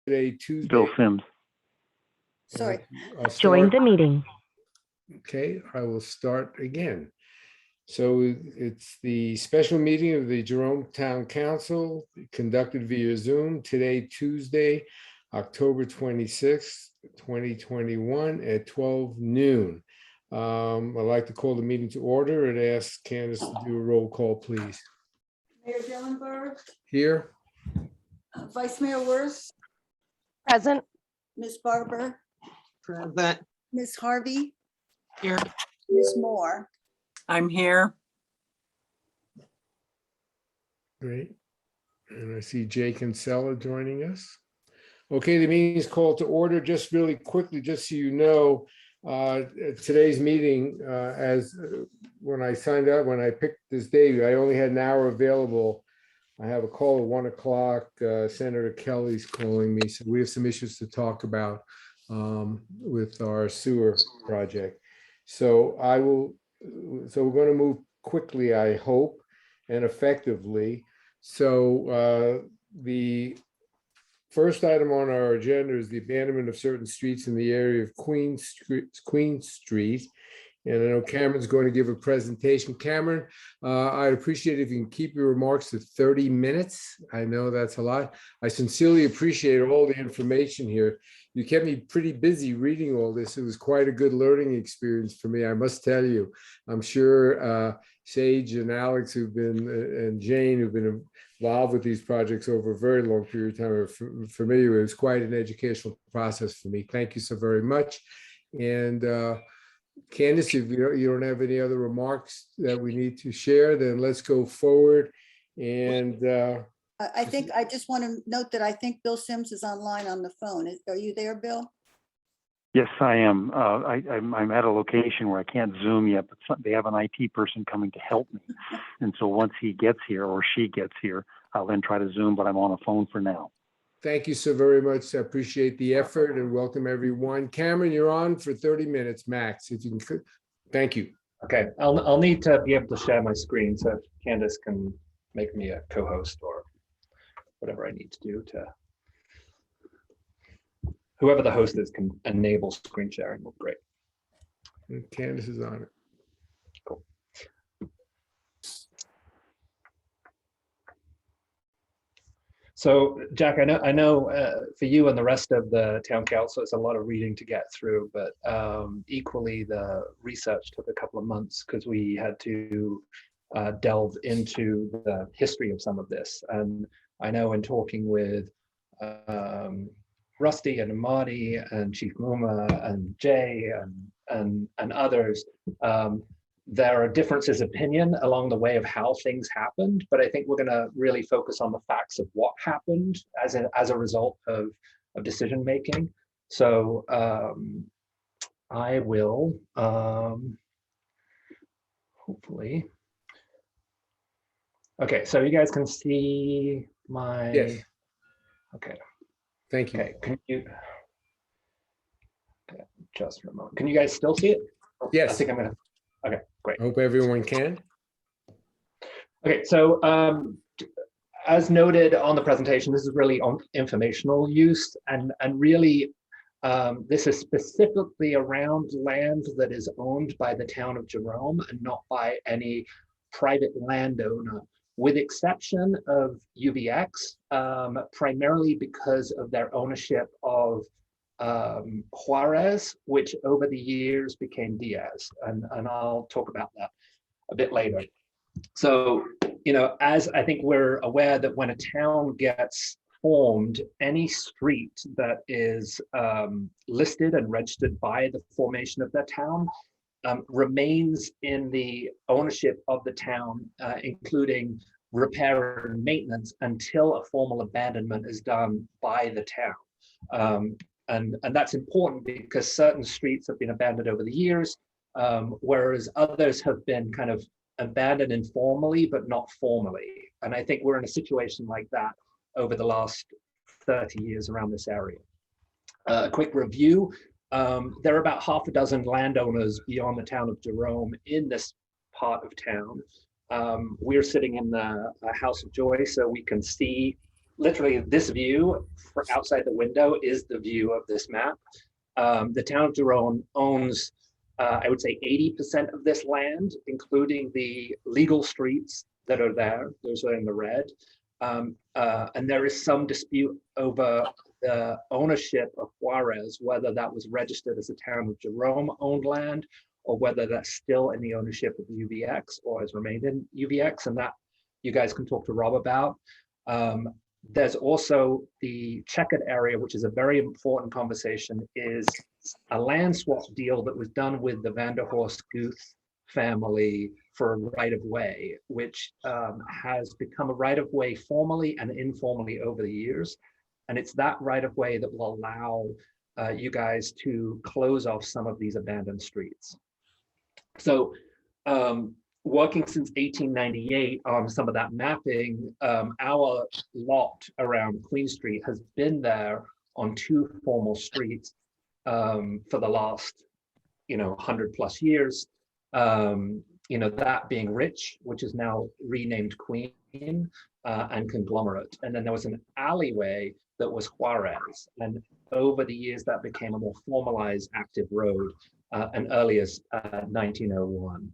Today, Tuesday. Bill Sims. Sorry. I'll Join start. the meeting. Okay, I will start again. So it's the special meeting of the Jerome Town Council conducted via Zoom today, Tuesday, October 26th, 2021 at 12 noon. I'd like to call the meeting to order and ask Candace to do a roll call, please. Mayor Dillenberg, Here, Vice Mayor Wirth, Present. Ms. Barber, Present. Ms. Harvey, Here. Ms. Moore. I'm here. great. And I see Jay Kinsella joining us. Okay, the meeting is called to order. Just really quickly, just so you know, today's meeting, when I signed up, when I picked this day, I only had an hour available. I have a call at 1 o'clock. Senator Kelly's calling me, so we have some issues to talk about with our sewer project. So we're going to move quickly, I hope, and effectively. So the first item on our agenda is the abandonment of certain streets in the area of Queen Street. And I know Cameron's going to give a presentation. Cameron, I'd appreciate if you can keep your remarks to 30 minutes. I know that's a lot. I sincerely appreciate all the information here. You kept me pretty busy reading all this. It was quite a good learning experience for me, I must tell you. I'm sure Sage and Alex and Jane, who've been involved with these projects over a very long period of time, are familiar. It was quite an educational process for me. Thank you so very much. And Candace, if you don't have any other remarks that we need to share, then let's go forward. And I think I just want to note that I think Bill Sims is online on the phone. Are you there, Bill? Yes, I am. I'm at a location where I can't Zoom yet, but they have an IT person coming to help me. And so once he gets here or she gets here, I'll then try to Zoom, but I'm on a phone for now. thank you so very much. I appreciate the effort and welcome everyone. Cameron, you're on for 30 minutes max. If you can, thank you. Okay, I'll need to be able to share my screen, so if Candace can make me a co-host or whatever I need to do to, whoever the host is can enable screen sharing. Well, great. And Candace is on it. Cool. So Jack, I know for you and the rest of the town council, it's a lot of reading to get through, but equally the research took a couple of months because we had to delve into the history of some of this. And I know in talking with Rusty and Marty and Chief Muma and Jay and others, there are differences of opinion along the way of how things happened, but I think we're going to really focus on the facts of what happened as a result of decision making. So I will hopefully. Okay, so you guys can see my. Yes. Okay. Thank you. Okay. Can you? Okay, just remote. Can you guys still see it? Yes. I think I'm gonna. Okay, great. I hope everyone can. Okay, so as noted on the presentation, this is really on informational use, and really this is specifically around land that is owned by the town of Jerome and not by any private landowner, with exception of UBX, primarily because of their ownership of Juarez, which over the years became Diaz, and I'll talk about that a bit later. So, you know, as I think we're aware that when a town gets formed, any street that is listed and registered by the formation of that town remains in the ownership of the town, including repair and maintenance, until a formal abandonment is done by the town. And that's important because certain streets have been abandoned over the years, whereas others have been kind of abandoned informally, but not formally. And I think we're in a situation like that over the last 30 years around this area. A quick review. There are about half a dozen landowners beyond the town of Jerome in this part of town. We're sitting in the House of Joy, so we can see literally this view for outside the window is the view of this map. The town of Jerome owns, I would say 80% of this land, including the legal streets that are there. Those are in the red. And there is some dispute over the ownership of Juarez, whether that was registered as a town of Jerome owned land, or whether that's still in the ownership of UVX or has remained in UVX, and that you guys can talk to Rob about. There's also the checkered area, which is a very important conversation, is a land swap deal that was done with the Vanderhorst Guth family for a right of way, which has become a right of way formally and informally over the years. And it's that right of way that will allow you guys to close off some of these abandoned streets. So working since 1898 on some of that mapping, our lot around Queen Street has been there on 2 formal streets for the last, 100+ years. That being Rich, which is now renamed Queen, and Conglomerate. And then there was an alleyway that was Juarez. And over the years, that became a more formalized active road, and early as 1901.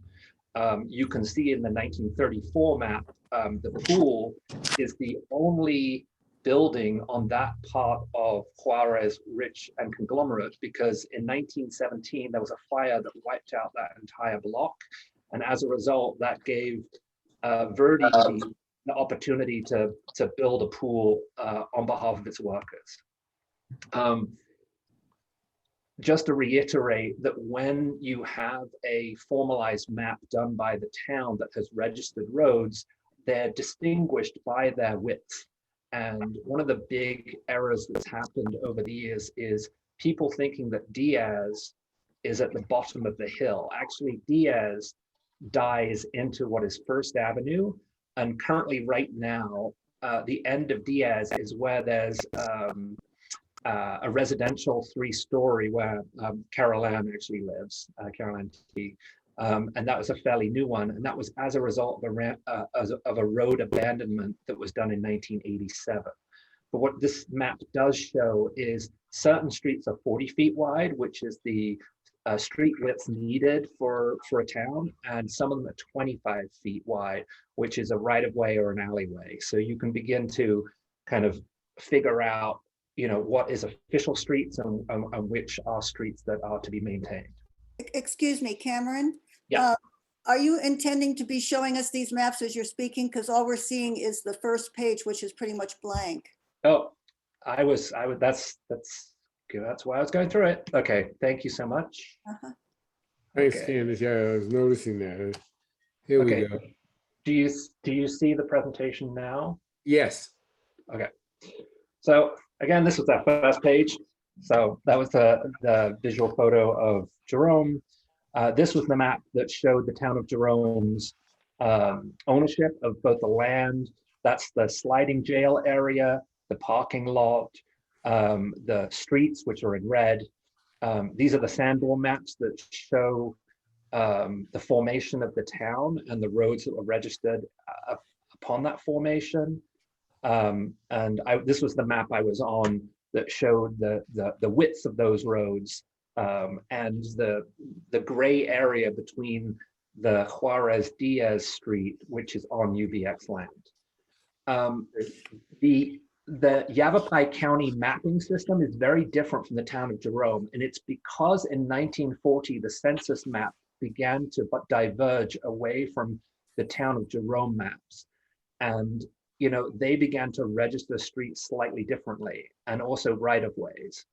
You can see in the 1934 map, the pool is the only building on that part of Juarez, Rich, and Conglomerate, because in 1917, there was a fire that wiped out that entire block. And as a result, that gave Verdi the opportunity to build a pool on behalf of its workers. Just to reiterate that when you have a formalized map done by the town that has registered roads, they're distinguished by their width. And one of the big errors that's happened over the years is people thinking that Diaz is at the bottom of the hill. Actually, Diaz dies into what is First Avenue. And currently right now, the end of Diaz is where there's a residential 3-story where Carol Ann actually lives, Carol Ann T. And that was a fairly new one. And that was as a result of a road abandonment that was done in 1987. But what this map does show is certain streets are 40 feet wide, which is the street width needed for a town, and some of them are 25 feet wide, which is a right of way or an alleyway. So you can begin to kind of figure out, what is official streets and which are streets that are to be maintained. Excuse me, Cameron? Yeah. Are you intending to be showing us these maps as you're speaking? Because all we're seeing is the first page, which is pretty much blank. Oh, that's good. That's why I was going through it. Okay, thank you so much. Thanks, Okay. Candace. Yeah, I was noticing that. Here we Okay. go. Do you see the presentation now? Yes. Okay. So again, this was that first page. So that was the visual photo of Jerome. This was the map that showed the town of Jerome's ownership of both the land. That's the sliding jail area, the parking lot, the streets, which are in red. These are the Sanborn maps that show the formation of the town and the roads that were registered upon that formation. This was the map I was on that showed the width of those roads and the gray area between the Juarez Diaz Street, which is on UVX land. The Yavapai County mapping system is very different from the town of Jerome, and it's because in 1940 the census map began to diverge away from the town of Jerome maps, and they began to register streets slightly differently and also right-of-ways.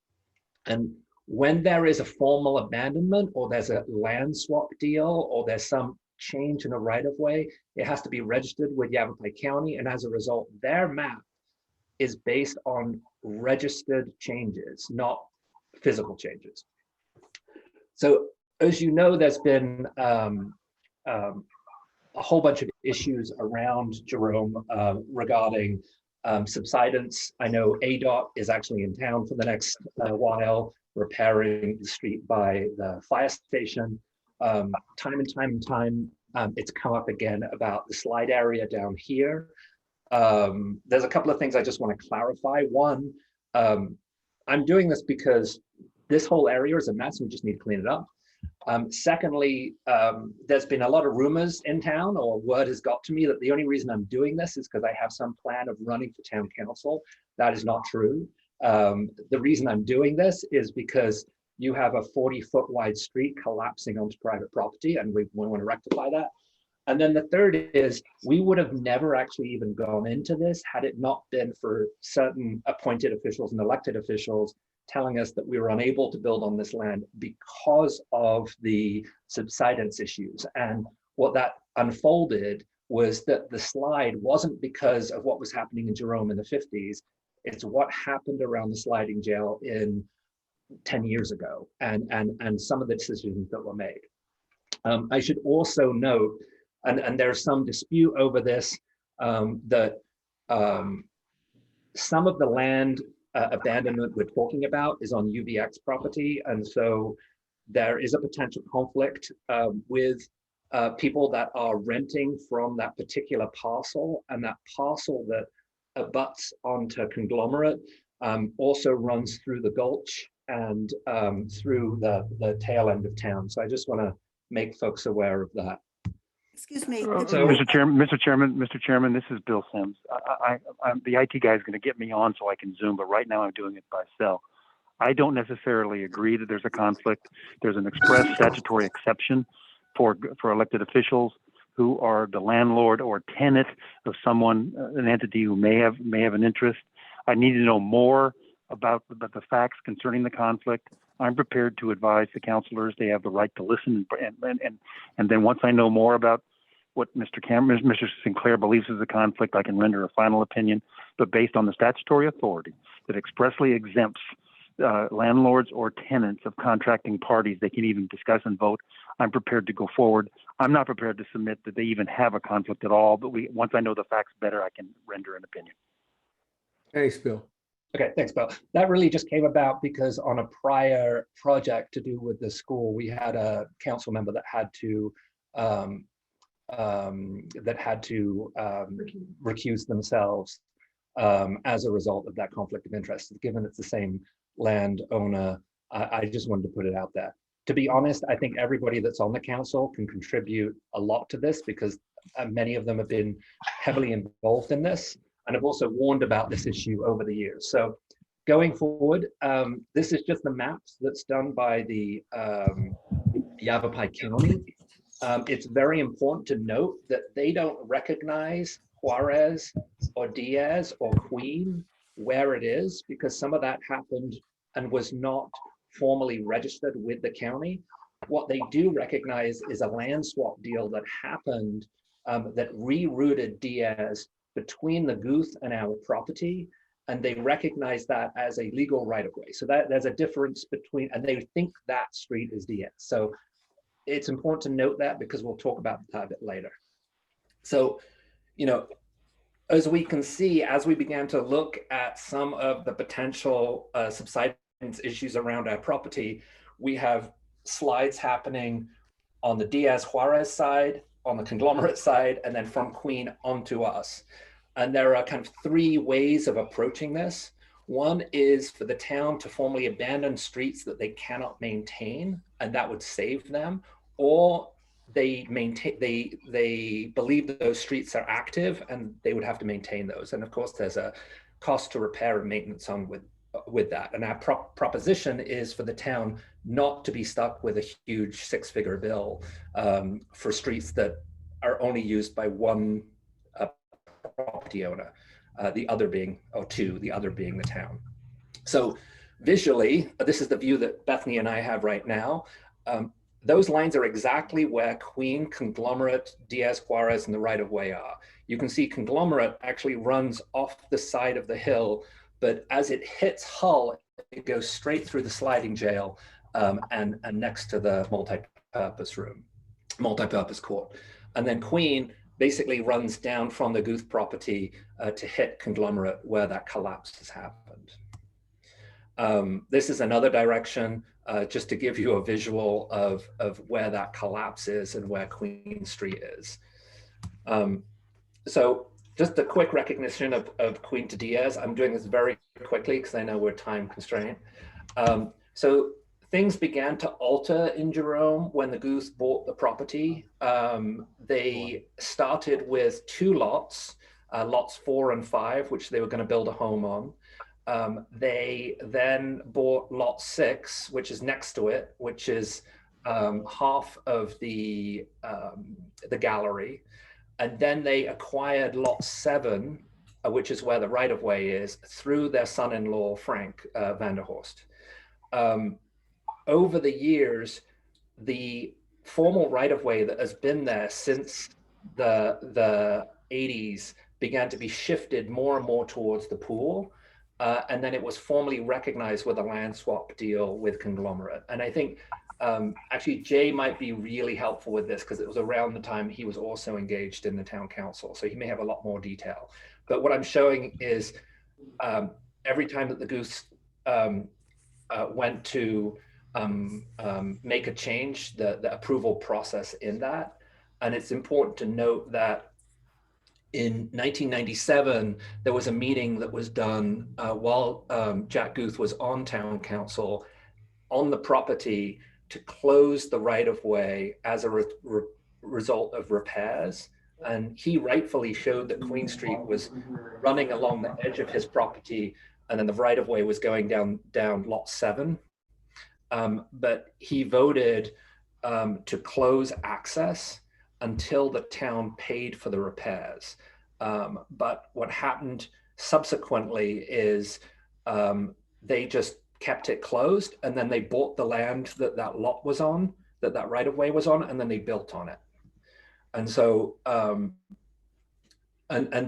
And when there is a formal abandonment or there's a land swap deal or there's some change in a right-of-way, it has to be registered with Yavapai County, and as a result, their map is based on registered changes, not physical changes. So as you know, there's been a whole bunch of issues around Jerome regarding subsidence. I know ADOT is actually in town for the next while, repairing the street by the fire station. Time and time, it's come up again about the slide area down here. there's a couple of things I just want to clarify. One, I'm doing this because this whole area is a mess. We just need to clean it up. Secondly, there's been a lot of rumors in town, or word has got to me that the only reason I'm doing this is because I have some plan of running for town council. That is not true. The reason I'm doing this is because you have a 40-foot wide street collapsing onto private property, and we want to rectify that. And then the third is we would have never actually even gone into this had it not been for certain appointed officials and elected officials telling us that we were unable to build on this land because of the subsidence issues. And what that unfolded was that the slide wasn't because of what was happening in Jerome in the 50s. It's what happened around the sliding jail in 10 years ago, and some of the decisions that were made. I should also note, and there's some dispute over this, that some of the land abandonment we're talking about is on UVX property. And so there is a potential conflict with people that are renting from that particular parcel, and that parcel that abuts onto Conglomerate also runs through the Gulch and through the tail end of town. So I just want to make folks aware of that. Excuse me. So- Mr. Chairman, this is Bill Sims. I'm the IT guy is going to get me on so I can Zoom, but right now I'm doing it by cell. I don't necessarily agree that there's a conflict. There's an express statutory exception for elected officials who are the landlord or tenant of someone, an entity who may have an interest. I need to know more about the facts concerning the conflict. I'm prepared to advise the councilors. They have the right to listen, and then once I know more about what Mr. Sinclair believes is a conflict, I can render a final opinion. But based on the statutory authority that expressly exempts landlords or tenants of contracting parties, they can even discuss and vote. I'm prepared to go forward. I'm not prepared to submit that they even have a conflict at all. But once I know the facts better, I can render an opinion. Thanks, Bill. Okay, thanks, Bill. That really just came about because on a prior project to do with the school, we had a council member that had to recuse themselves as a result of that conflict of interest. Given it's the same landowner, I just wanted to put it out there. To be honest, I think everybody that's on the council can contribute a lot to this because many of them have been heavily involved in this, and have also warned about this issue over the years. So going forward, this is just the maps that's done by the Yavapai County. It's very important to note that they don't recognize Juarez or Diaz or Queen where it is, because some of that happened and was not formally registered with the county. What they do recognize is a land swap deal that happened that rerouted Diaz between the Guth and our property, and they recognize that as a legal right-of-way. So that there's a difference between, and they think that street is Diaz. So it's important to note that because we'll talk about that a bit later. So, as we can see, as we began to look at some of the potential subsidence issues around our property, we have slides happening on the Diaz Juarez side, on the Conglomerate side, and then from Queen onto us. And there are kind of three ways of approaching this. One is for the town to formally abandon streets that they cannot maintain, and that would save them, or they believe that those streets are active and they would have to maintain those. And of course, there's a cost to repair and maintenance on with that. And our proposition is for the town not to be stuck with a huge six-figure bill for streets that are only used by one property owner, the other being the town. So visually, this is the view that Bethany and I have right now. Those lines are exactly where Queen, Conglomerate, Diaz Juarez, and the right-of-way are. You can see Conglomerate actually runs off the side of the hill, but as it hits Hull, it goes straight through the sliding jail and next to the multi-purpose court. And then Queen basically runs down from the Guth property to hit Conglomerate where that collapse has happened. This is another direction, just to give you a visual of where that collapse is and where Queen Street is. So just a quick recognition of Queen to Diaz. I'm doing this very quickly because I know we're time constrained. So things began to alter in Jerome when the Guth bought the property. They started with 2 lots, lots 4 and 5, which they were going to build a home on. They then bought lot 6, which is next to it, which is half of the gallery. And then they acquired lot 7, which is where the right-of-way is, through their son-in-law, Frank Vanderhorst. Over the years, the formal right-of-way that has been there since the 80s began to be shifted more and more towards the pool. And then it was formally recognized with a land swap deal with Conglomerate. And I think actually Jay might be really helpful with this because it was around the time he was also engaged in the town council. So he may have a lot more detail. But what I'm showing is every time that the Goose went to make a change, the approval process in that. And it's important to note that in 1997, there was a meeting that was done while Jack Guth was on town council on the property to close the right-of-way as a result of repairs. And he rightfully showed that Queen Street was running along the edge of his property, and then the right-of-way was going down lot 7. But he voted to close access until the town paid for the repairs. But what happened subsequently is they just kept it closed, and then they bought the land that lot was on, that right-of-way was on, and then they built on it. And so, and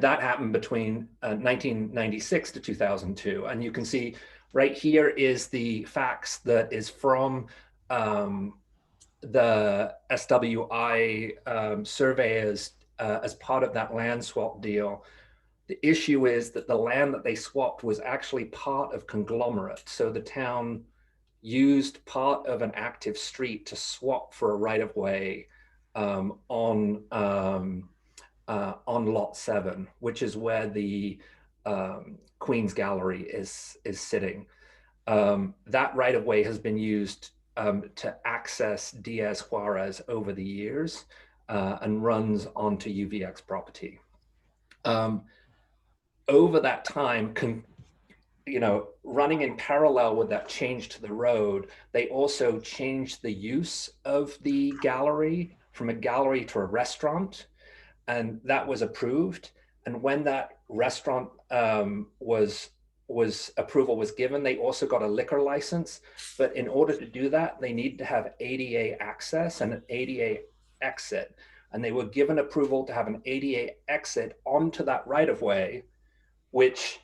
that happened between 1996 to 2002. And you can see right here is the fax that is from the SWI surveyors as part of that land swap deal. The issue is that the land that they swapped was actually part of Conglomerate. So the town used part of an active street to swap for a right-of-way on lot 7, which is where the Queen's Gallery is sitting. That right-of-way has been used to access Diaz Juarez over the years and runs onto UVX property. Over that time, running in parallel with that change to the road, they also changed the use of the gallery from a gallery to a restaurant, and that was approved. And when that restaurant approval was given, they also got a liquor license. But in order to do that, they need to have ADA access and an ADA exit. And they were given approval to have an ADA exit onto that right-of-way, which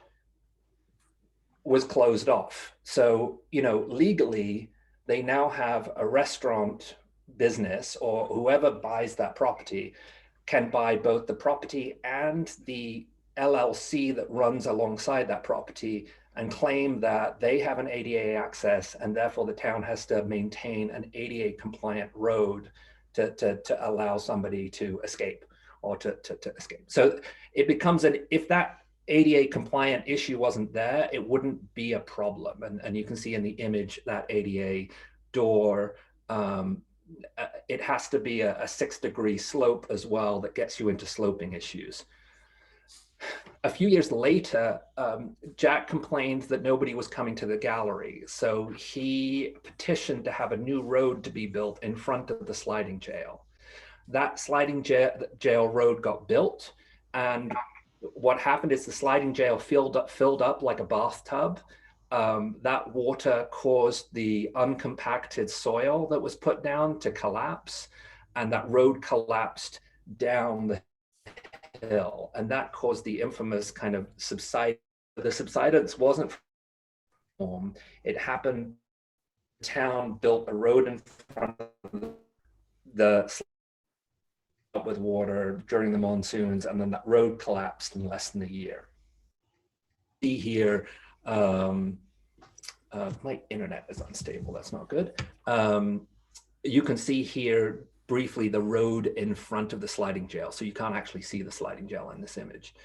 was closed off. So, legally, they now have a restaurant business, or whoever buys that property can buy both the property and the LLC that runs alongside that property and claim that they have an ADA access, and therefore the town has to maintain an ADA compliant road to allow somebody to escape or to escape. So it becomes if that ADA compliant issue wasn't there, it wouldn't be a problem. And you can see in the image that ADA door, it has to be a 6-degree slope as well that gets you into sloping issues. A few years later, Jack complained that nobody was coming to the gallery. So he petitioned to have a new road to be built in front of the sliding jail. That sliding jail road got built, and what happened is the sliding jail filled up like a bathtub. That water caused the uncompacted soil that was put down to collapse, and that road collapsed down the hill, and that caused the infamous kind of subside. The subsidence wasn't it happened. The town built a road in front of the with water during the monsoons, and then that road collapsed in less than a year. See here, my internet is unstable, that's not good. You can see here briefly the road in front of the sliding jail. So you can't actually see the sliding jail in this image.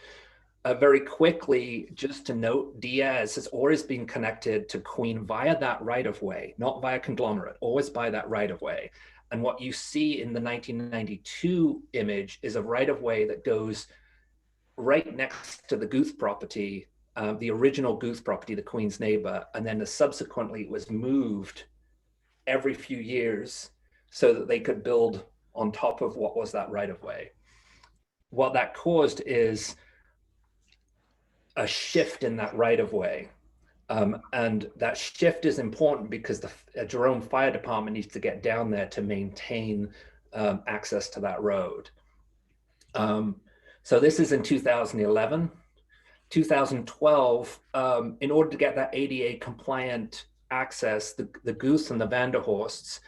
Very quickly, just to note, Diaz has always been connected to Queen via that right-of-way, not via conglomerate, always by that right-of-way. And what you see in the 1992 image is a right-of-way that goes right next to the Guth property, the original Guth property, the Queen's neighbor, and then subsequently it was moved every few years so that they could build on top of what was that right-of-way. What that caused is a shift in that right-of-way. And that shift is important because the Jerome Fire Department needs to get down there to maintain access to that road. So this is in 2011. 2012, in order to get that ADA compliant access, the Goose and the Vanderhorsts,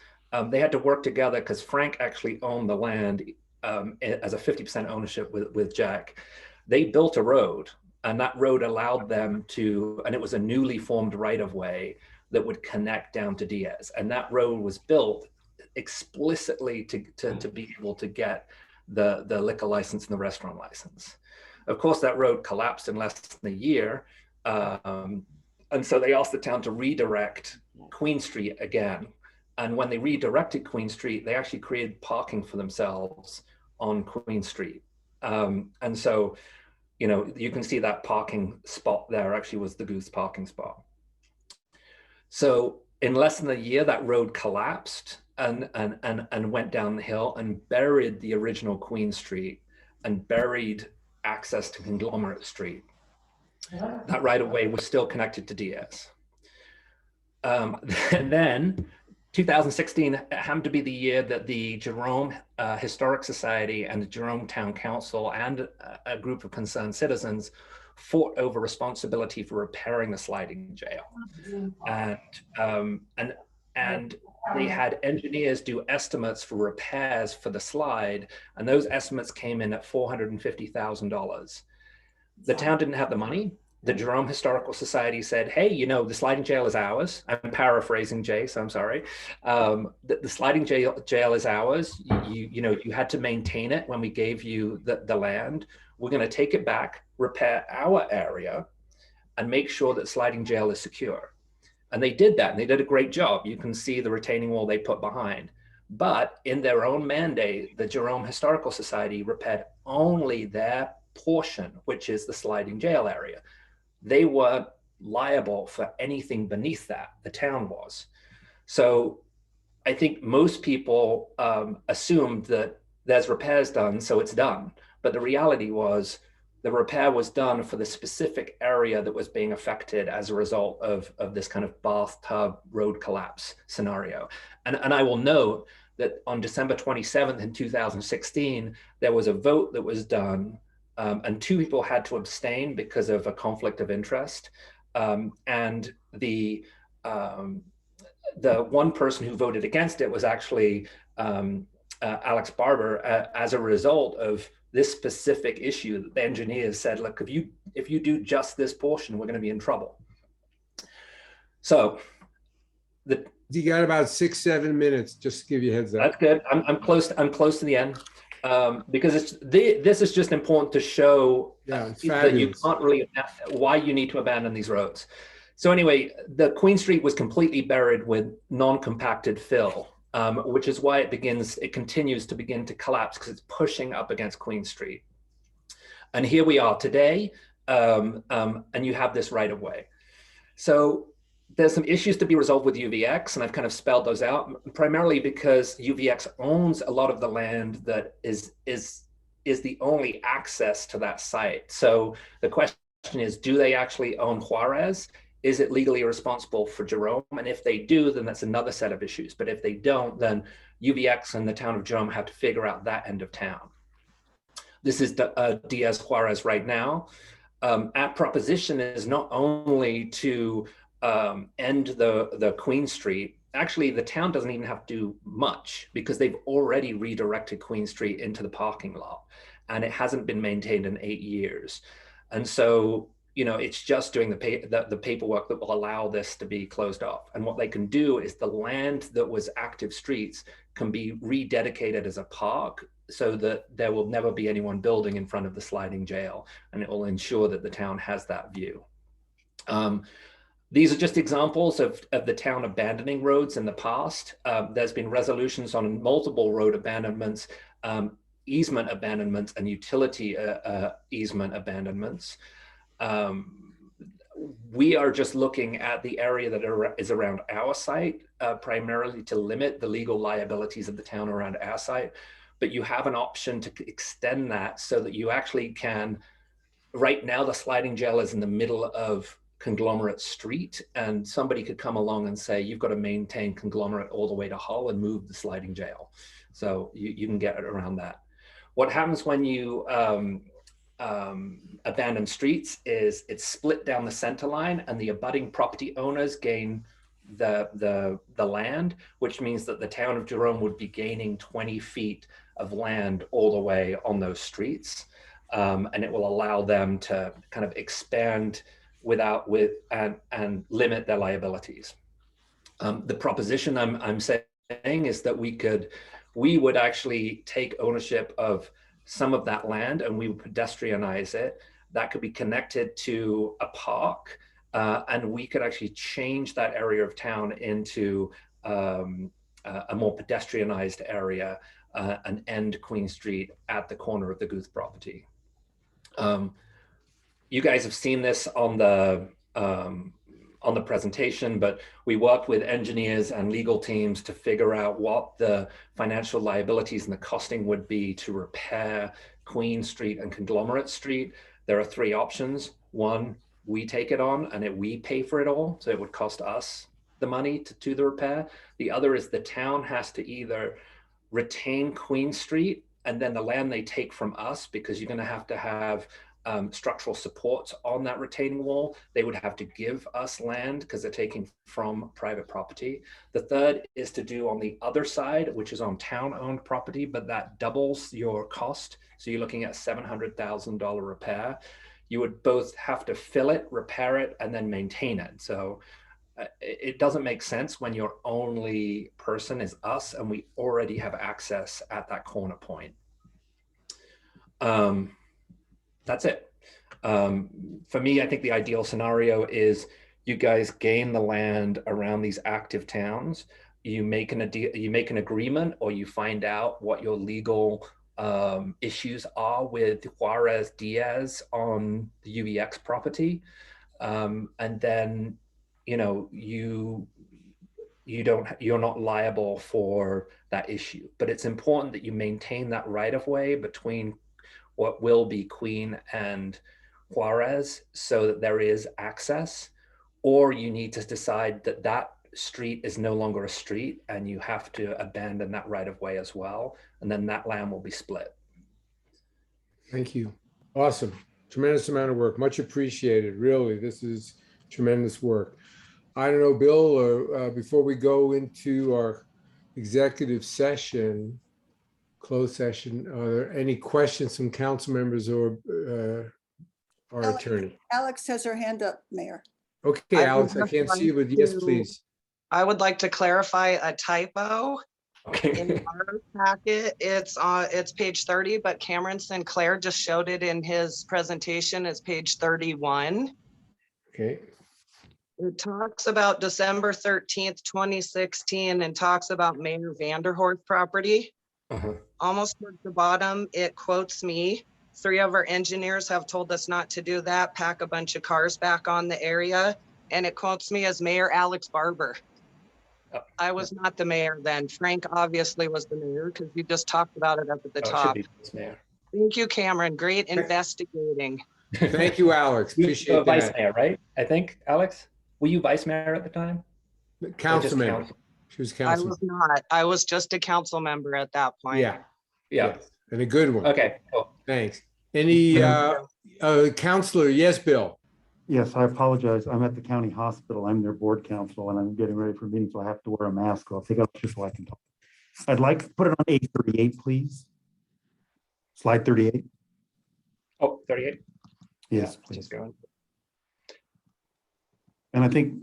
they had to work together because Frank actually owned the land as a 50% ownership with Jack. They built a road, and that road allowed them to, and it was a newly formed right-of-way that would connect down to Diaz. And that road was built explicitly to be able to get the liquor license and the restaurant license. Of course, that road collapsed in less than a year. And so they asked the town to redirect Queen Street again. And when they redirected Queen Street, they actually created parking for themselves on Queen Street. And so, you know, you can see that parking spot there actually was the Goose parking spot. So in less than a year, that road collapsed and went down the hill and buried the original Queen Street and buried access to Conglomerate Street. That right-of-way was still connected to Diaz. And then 2016 happened to be the year that the Jerome Historic Society and the Jerome Town Council and a group of concerned citizens fought over responsibility for repairing the sliding jail. And they had engineers do estimates for repairs for the slide, and those estimates came in at $450,000. The town didn't have the money. The Jerome Historical Society said, hey, you know, the sliding jail is ours. I'm paraphrasing Jay, so I'm sorry. The sliding jail is ours. You know, you had to maintain it when we gave you the land. We're going to take it back, repair our area, and make sure that sliding jail is secure. And they did that, and they did a great job. You can see the retaining wall they put behind. But in their own mandate, the Jerome Historical Society repaired only their portion, which is the sliding jail area. They weren't liable for anything beneath that, the town was. So I think most people assumed that there's repairs done, so it's done. But the reality was the repair was done for the specific area that was being affected as a result of this kind of bathtub road collapse scenario. And I will note that on December 27th in 2016, there was a vote that was done and two people had to abstain because of a conflict of interest. And the one person who voted against it was actually Alex Barber, as a result of this specific issue. The engineers said, look, if you do just this portion, we're going to be in trouble. So you got about 6-7 minutes, just to give you a heads up. That's good. I'm close to the end. Because this is just important to show that you can't really, why you need to abandon these roads. So anyway, the Queen Street was completely buried with non-compacted fill, which is why it continues to begin to collapse because it's pushing up against Queen Street. And here we are today, and you have this right of way. So there's some issues to be resolved with UVX, and I've kind of spelled those out, primarily because UVX owns a lot of the land that is the only access to that site. So the question is, do they actually own Juarez? Is it legally responsible for Jerome? And if they do, then that's another set of issues. But if they don't, then UVX and the town of Jerome have to figure out that end of town. This is Diaz Juarez right now. Our proposition is not only to end the Queen Street. Actually, the town doesn't even have to do much because they've already redirected Queen Street into the parking lot, and it hasn't been maintained in 8 years. And so it's just doing the paperwork that will allow this to be closed off. And what they can do is the land that was active streets can be rededicated as a park so that there will never be anyone building in front of the sliding jail, and it will ensure that the town has that view. These are just examples of the town abandoning roads in the past. There's been resolutions on multiple road abandonments, easement abandonments, and utility easement abandonments. We are just looking at the area that is around our site, primarily to limit the legal liabilities of the town around our site. But you have an option to extend that so that you actually can, right now the sliding jail is in the middle of Conglomerate Street, and somebody could come along and say, you've got to maintain Conglomerate all the way to Hull and move the sliding jail. So you can get it around that. What happens when you abandon streets is it's split down the center line, and the abutting property owners gain the land, which means that the town of Jerome would be gaining 20 feet of land all the way on those streets. And it will allow them to kind of expand and limit their liabilities. The proposition I'm saying is that we would actually take ownership of some of that land and we would pedestrianize it. That could be connected to a park, and we could actually change that area of town into a more pedestrianized area and end Queen Street at the corner of the Guth property. You guys have seen this on the presentation, but we worked with engineers and legal teams to figure out what the financial liabilities and the costing would be to repair Queen Street and Conglomerate Street. There are three options. One, we take it on and we pay for it all, so it would cost us the money to do the repair. The other is the town has to either retain Queen Street and then the land they take from us, because you're going to have structural supports on that retaining wall. They would have to give us land because they're taking from private property. The third is to do on the other side, which is on town-owned property, but that doubles your cost. So you're looking at $700,000 repair. You would both have to fill it, repair it, and then maintain it. So it doesn't make sense when your only person is us and we already have access at that corner point. That's it. For me, I think the ideal scenario is you guys gain the land around these active towns. You make an agreement, or you find out what your legal issues are with Juarez Diaz on the UVX property, and then you're not liable for that issue. But it's important that you maintain that right of way between what will be Queen and Juarez so that there is access, or you need to decide that that street is no longer a street and you have to abandon that right of way as well. And then that land will be split. Thank you. Awesome. Tremendous amount of work. Much appreciated. Really, this is tremendous work. I don't know, Bill, or before we go into our executive session, closed session, are there any questions from council members or our attorney? Alex has her hand up, Mayor. Okay, Alex, I can't see you, but yes, please. I would like to clarify a typo Okay. in our packet. It's page 30, but Cameron Sinclair just showed it in his presentation. It's page 31. Okay. It talks about December 13th, 2016, and talks about Mayor Vanderhorst property. Almost towards the bottom, it quotes me. 3 of our engineers have told us not to do that, pack a bunch of cars back on the area. And it quotes me as Mayor Alex Barber. I was not the mayor then. Frank obviously was the mayor because you just talked about it up at the top. Mayor. Thank you, Cameron. Great investigating. Thank you, Alex. You were Appreciate vice that. mayor, right? I think, Alex, were you vice mayor at the time? Councilman. council? She was I council. was not. I was just a council member at that point. Yeah. Yeah. Yes, and a good one. Okay. Cool. Thanks. Any counselor? Yes, Bill. Yes, I apologize. I'm at the county hospital. I'm their board counsel and I'm getting ready for a meeting, so I have to wear a mask. I'll take it off just so I can talk. I'd like to put it on A38, please. Slide 38. Oh, 38. Yes, Yeah, please. just going. And I think,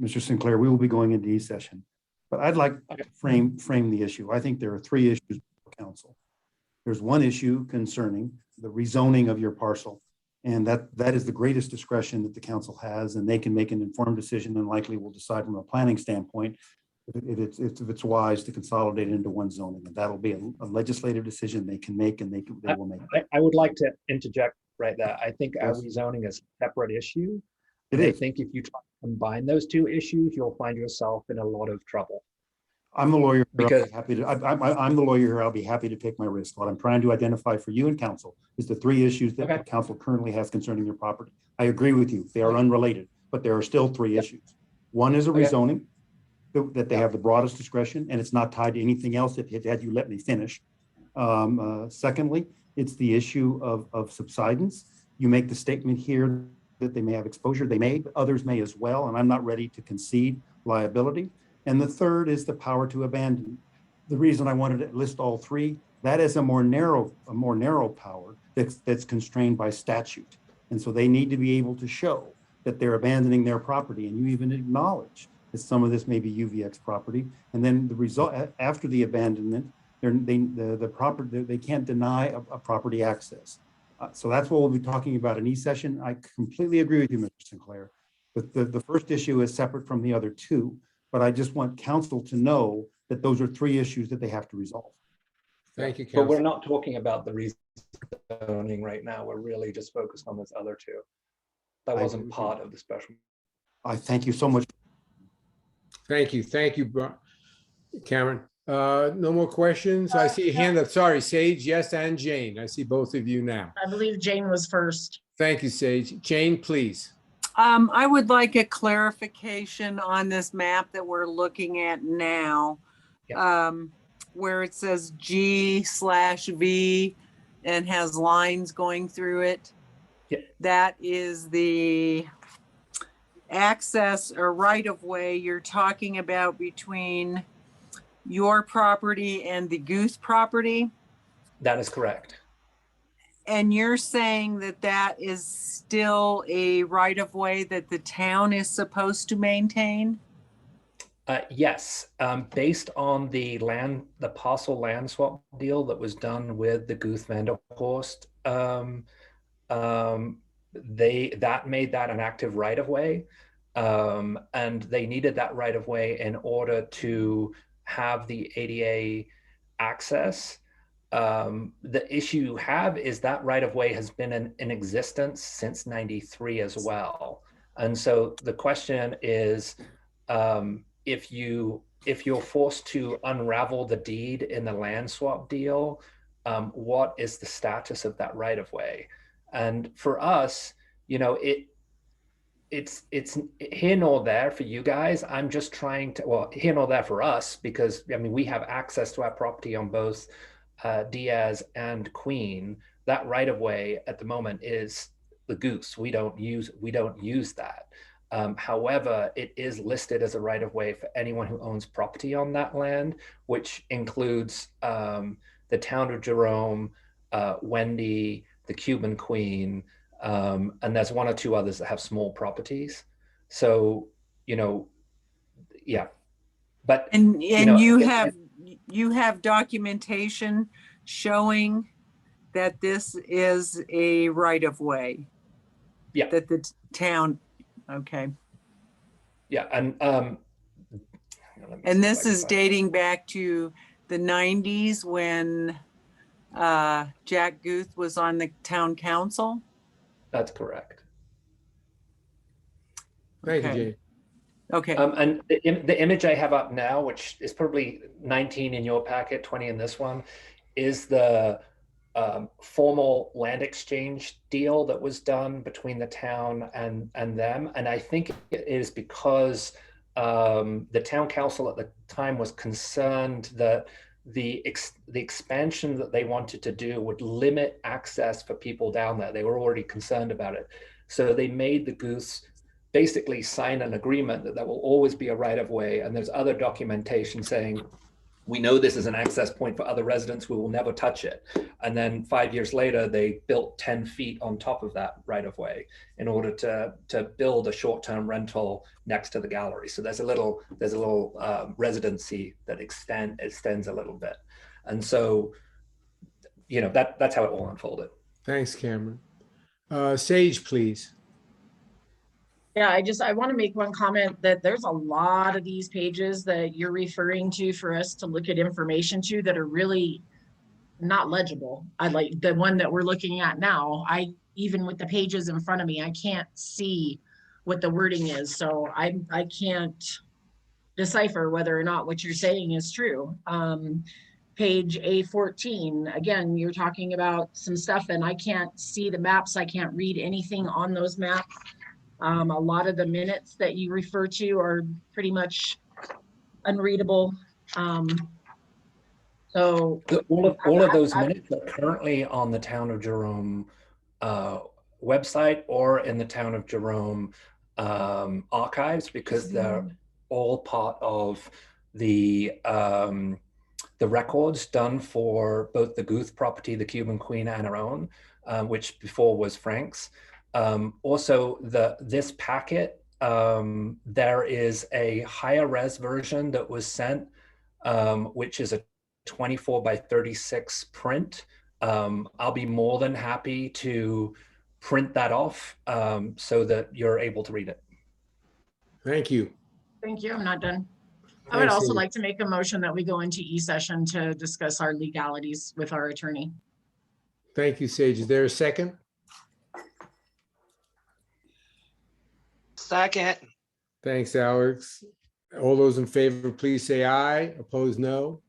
Mr. Sinclair, we will be going into E-session. But I'd like to frame the issue. I think there are three issues for council. There's one issue concerning the rezoning of your parcel. And that is the greatest discretion that the council has, and they can make an informed decision and likely will decide from a planning standpoint if it's wise to consolidate into one zoning. And that'll be a legislative decision they can make, and they will make. I would like to interject right there. I think our Yes. rezoning is a separate issue. It And I is. think if you try to combine those two issues, you'll find yourself in a lot of trouble. I'm the lawyer. here. I'll be Because- happy to, I'm the lawyer here. I'll be happy to take my risk. What I'm trying to identify for you and council is the three issues that Okay. the council currently has concerning your property. I agree with you. They are unrelated, but there are still three issues. One is a Okay. rezoning, that they have the broadest discretion, and it's not tied to anything else if had you let me finish. Secondly, it's the issue of subsidence. You make the statement here that they may have exposure. They may, but others may as well, and I'm not ready to concede liability. And the third is the power to abandon. The reason I wanted to list all three, that is a more narrow power that's constrained by statute. And so they need to be able to show that they're abandoning their property, and you even acknowledge that some of this may be UVX property. And then the result, after the abandonment, they can't deny a property access. So that's what we'll be talking about in E-session. I completely agree with you, Mr. Sinclair. But the first issue is separate from the other two. But I just want council to know that those are three issues that they have to resolve. Thank you, But we're Council. not talking about the rezoning right now. We're really just focused on this other two. That I agree wasn't with you. part of the special. I thank you so much. Thank you, Cameron. No more questions? I see a hand up. Sorry, Sage, yes, and Jane. I see both of you now. I believe Jane was first. Thank you, Sage. Jane, please. I would like a clarification on this map that we're looking at now. Where it says G/V and has lines going through it. Yeah. That is the access or right of way you're talking about between your property and the Goose property. That is correct. And you're saying that that is still a right of way that the town is supposed to maintain? Yes, based on the parcel land swap deal that was done with the Guth Vanderhorst, that made that an active right of way. And they needed that right of way in order to have the ADA access. The issue you have is that right of way has been in existence since '93 as well. And so the question is, if you're forced to unravel the deed in the land swap deal, what is the status of that right of way? And for us, it's here nor there for you guys. I'm just trying to, well, here nor there for us, because we have access to our property on both Diaz and Queen. That right of way at the moment is the Goose. We don't use that. However, it is listed as a right of way for anyone who owns property on that land, which includes the town of Jerome, Wendy, the Cuban Queen, and there's one or two others that have small properties. So, yeah. But And again, you have documentation showing that this is a right of way? Yeah. That the town, okay. yeah, and And this is dating back to the 90s when Jack Guth was on the town council? That's correct. Thank you, Okay. Jane. Okay, And the image I have up now, which is probably 19 in your packet, 20 in this one, is the formal land exchange deal that was done between the town and them. And I think it is because the town council at the time was concerned that the expansion that they wanted to do would limit access for people down there. They were already concerned about it. So they made the Goose basically sign an agreement that there will always be a right of way. And there's other documentation saying We know this is an access point for other residents. We will never touch it. And then 5 years later, they built 10 feet on top of that right of way in order to build a short-term rental next to the gallery. So there's a little residency that extends a little bit. And so, you know, that's how it all unfolded. Thanks, Cameron. Sage, please. Yeah, I want to make one comment that there's a lot of these pages that you're referring to for us to look at information to that are really not legible. I like the one that we're looking at now. Even with the pages in front of me, I can't see what the wording is. So I can't decipher whether or not what you're saying is true. Page A14, again, you're talking about some stuff and I can't see the maps. I can't read anything on those maps. A lot of the minutes that you refer to are pretty much unreadable. So all of those minutes are currently on the Town of Jerome website or in the Town of Jerome archives, because they're all part of the records done for both the Guth property, the Cuban Queen, and our own, which before was Frank's. Also, this packet, there is a higher res version that was sent, which is a 24 by 36 print. I'll be more than happy to print that off so that you're able to read it. Thank you. thank you, I'm not done. I would also like to make a motion that we go into e-session to discuss our legalities with our attorney. Thank you, Sage. Is there a second? Second. Thanks, Alex. All those in favor, please say aye. Opposed, no.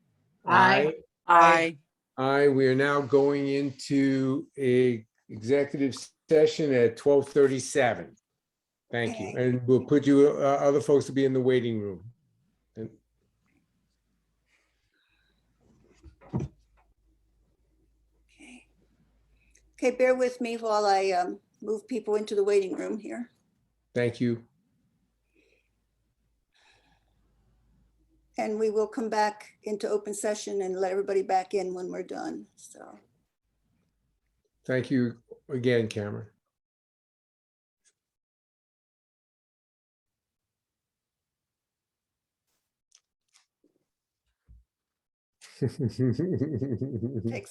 Aye. I, Aye. We are now going into a executive session at 12:37. Thank you. Okay. And we'll put you, other folks to be in the waiting room. Okay, bear with me while I move people into the waiting room here. Thank you. And we will come back into open session and let everybody back in when we're done, so. Thank you again, Cameron. Takes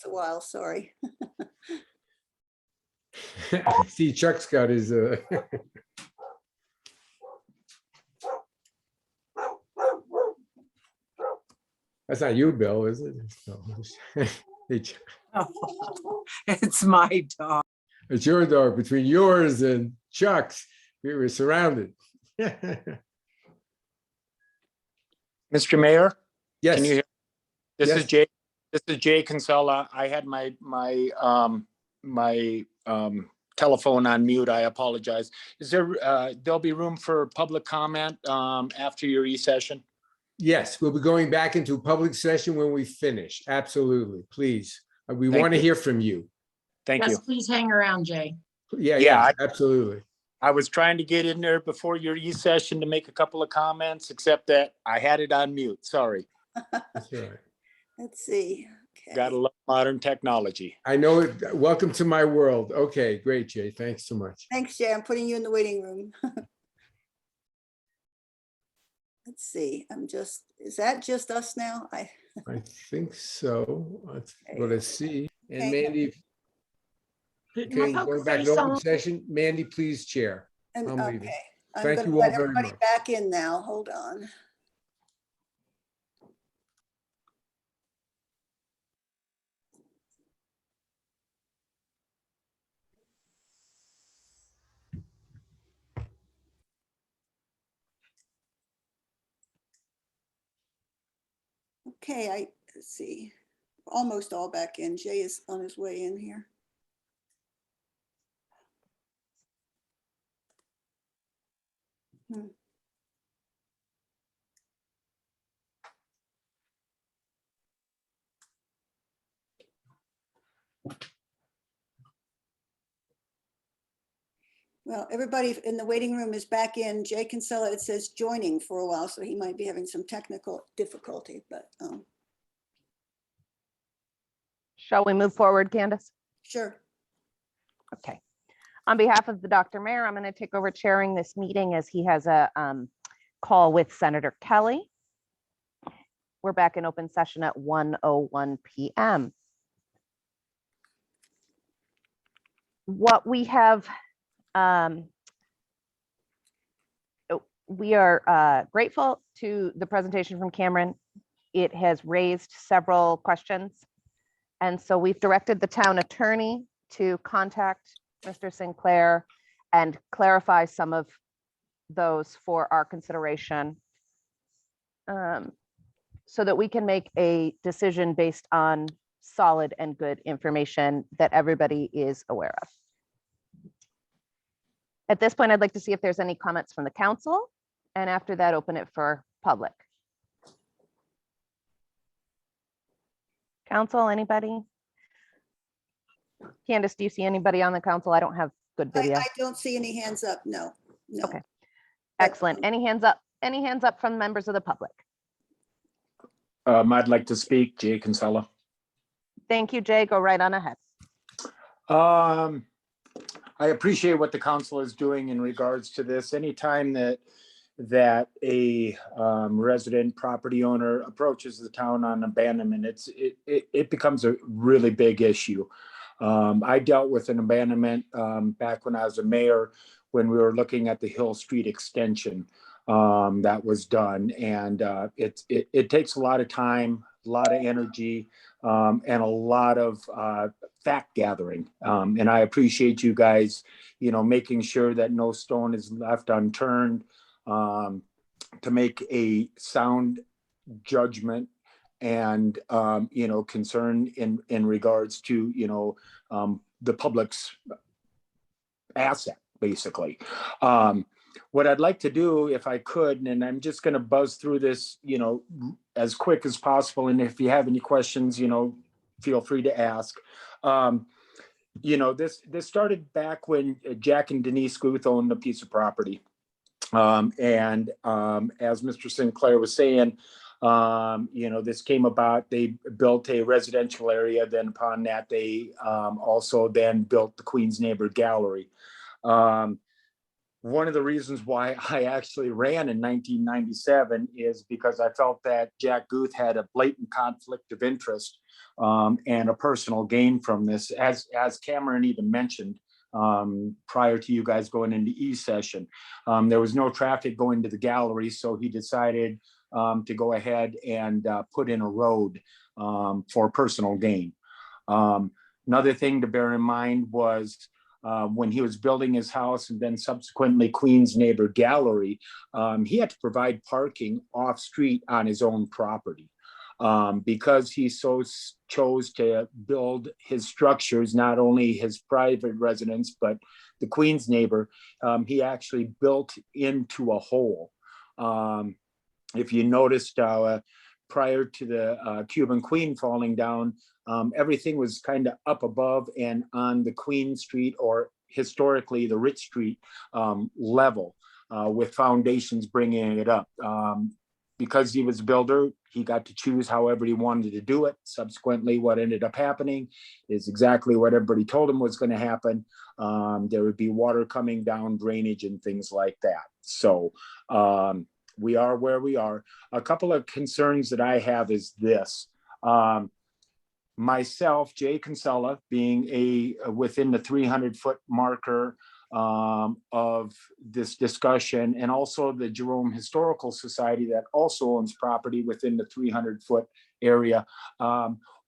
a while, sorry. See, Chuck's got his, that's not you, Bill, is it? No. Hey, Chuck, it's my dog. it's your dog. Between yours and Chuck's, we were surrounded. Mr. Mayor, Yes. can you hear? This Yes. is Jay. This is Jay Kinsella. I had my telephone on mute. I apologize. Is there? There'll be room for public comment after your e-session. Yes, we'll be going back into public session when we finish. Absolutely, please. We Thank want to you. hear from you. Thank Yes, you. please hang around, Jay. Yeah, Yeah, absolutely. I was trying to get in there before your e-session to make a couple of comments, except that I had it on mute. Sorry. That's all right. Let's see. Got to Okay. love modern technology. I know it. Welcome to my world. Okay, great, Jay. Thanks so much. Thanks, Jay. I'm putting you in the waiting room. Let's see, is that just us now? I think so. That's what I see. And Okay. Mandy, okay, going back to open session. Mandy, please chair. And, I'm leaving. okay, I'm Thank gonna you all let very everybody much. back in now. Hold on. Okay, let's see, almost all back in. Jay is on his way in here. Well, everybody in the waiting room is back in. Jay Kinsella, it says joining for a while, so he might be having some technical difficulty, but Shall we move forward, Candace? Sure. Okay. On behalf of the Dr. Mayor, I'm going to take over chairing this meeting as he has a call with Senator Kelly. We're back in open session at 1:01 p.m. What we have, we are grateful to the presentation from Cameron. It has raised several questions. And so we've directed the town attorney to contact Mr. Sinclair and clarify some of those for our consideration, so that we can make a decision based on solid and good information that everybody is aware of. At this point, I'd like to see if there's any comments from the council, and after that, open it for public. Council, anybody? Candace, do you see anybody on the council? I don't have good video. I don't see any hands up. No, no. Okay. Excellent. Any hands up? Any hands up from members of the public? I'd like to speak, Jay Kinsella. Thank you, Jay. Go right on ahead. I appreciate what the council is doing in regards to this. Anytime that a resident property owner approaches the town on abandonment, it becomes a really big issue. I dealt with an abandonment back when I was a mayor, when we were looking at the Hill Street extension that was done. And it takes a lot of time, a lot of energy, and a lot of fact gathering. And I appreciate you guys, making sure that no stone is left unturned to make a sound judgment and, concern in regards to, the public's asset, basically. What I'd like to do, if I could, and I'm just going to buzz through this, as quick as possible. And if you have any questions, feel free to ask. This started back when Jack and Denise Guth owned a piece of property. And as Mr. Sinclair was saying, this came about, they built a residential area. Then upon that, they also then built the Queen's Neighbor Gallery. One of the reasons why I actually ran in 1997 is because I felt that Jack Guth had a blatant conflict of interest and a personal gain from this, as Cameron even mentioned prior to you guys going into E-session. There was no traffic going to the gallery, so he decided to go ahead and put in a road for personal gain. Another thing to bear in mind was when he was building his house and then subsequently Queen's Neighbor Gallery, he had to provide parking off street on his own property. Because he chose to build his structures, not only his private residence, but the Queen's Neighbor, he actually built into a hole. If you noticed, prior to the Cuban Queen falling down, everything was kind of up above and on the Queen Street, or historically the Rich Street level, with foundations bringing it up. Because he was a builder, he got to choose however he wanted to do it. Subsequently, what ended up happening is exactly what everybody told him was going to happen. There would be water coming down, drainage, and things like that. So we are where we are. A couple of concerns that I have is this. Myself, Jay Kinsella, being within the 300-foot marker of this discussion, and also the Jerome Historical Society that also owns property within the 300-foot area,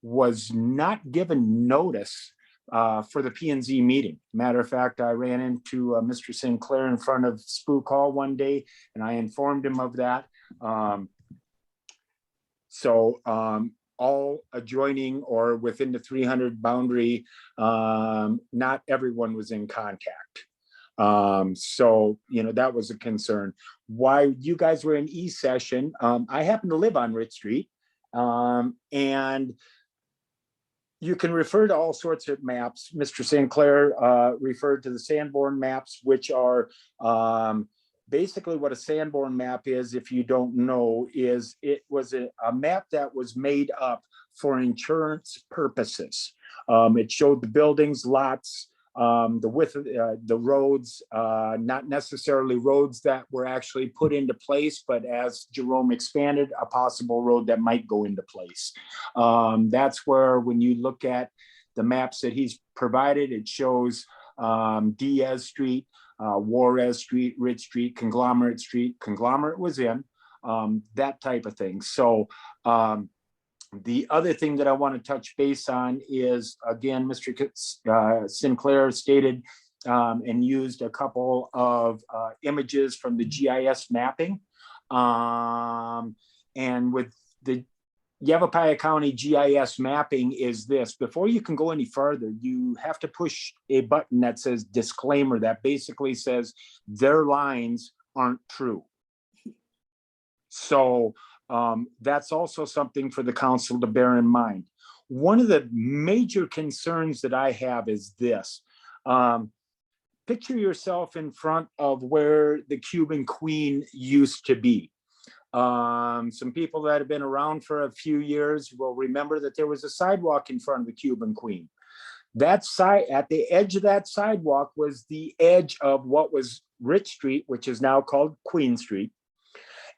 was not given notice for the P&Z meeting. Matter of fact, I ran into Mr. Sinclair in front of Spook Hall one day, and I informed him of that. All adjoining or within the 300 boundary, not everyone was in contact. That was a concern. Why you guys were in E-session, I happen to live on Rich Street, and you can refer to all sorts of maps. Mr. Sinclair referred to the Sanborn maps, which are basically what a Sanborn map is, if you don't know, is it was a map that was made up for insurance purposes. It showed the buildings, lots, the width of the roads, not necessarily roads that were actually put into place, but as Jerome expanded, a possible road that might go into place. That's where, when you look at the maps that he's provided, it shows Diaz Street, Juarez Street, Ridge Street, Conglomerate was in, that type of thing. So the other thing that I want to touch base on is, again, Mr. Sinclair stated and used a couple of images from the GIS mapping. And with the Yavapai County GIS mapping is this: before you can go any further, you have to push a button that says disclaimer, that basically says their lines aren't true. So that's also something for the council to bear in mind. One of the major concerns that I have is this. Picture yourself in front of where the Cuban Queen used to be. Some people that have been around for a few years will remember that there was a sidewalk in front of the Cuban Queen. That side, at the edge of that sidewalk, was the edge of what was Rich Street, which is now called Queen Street.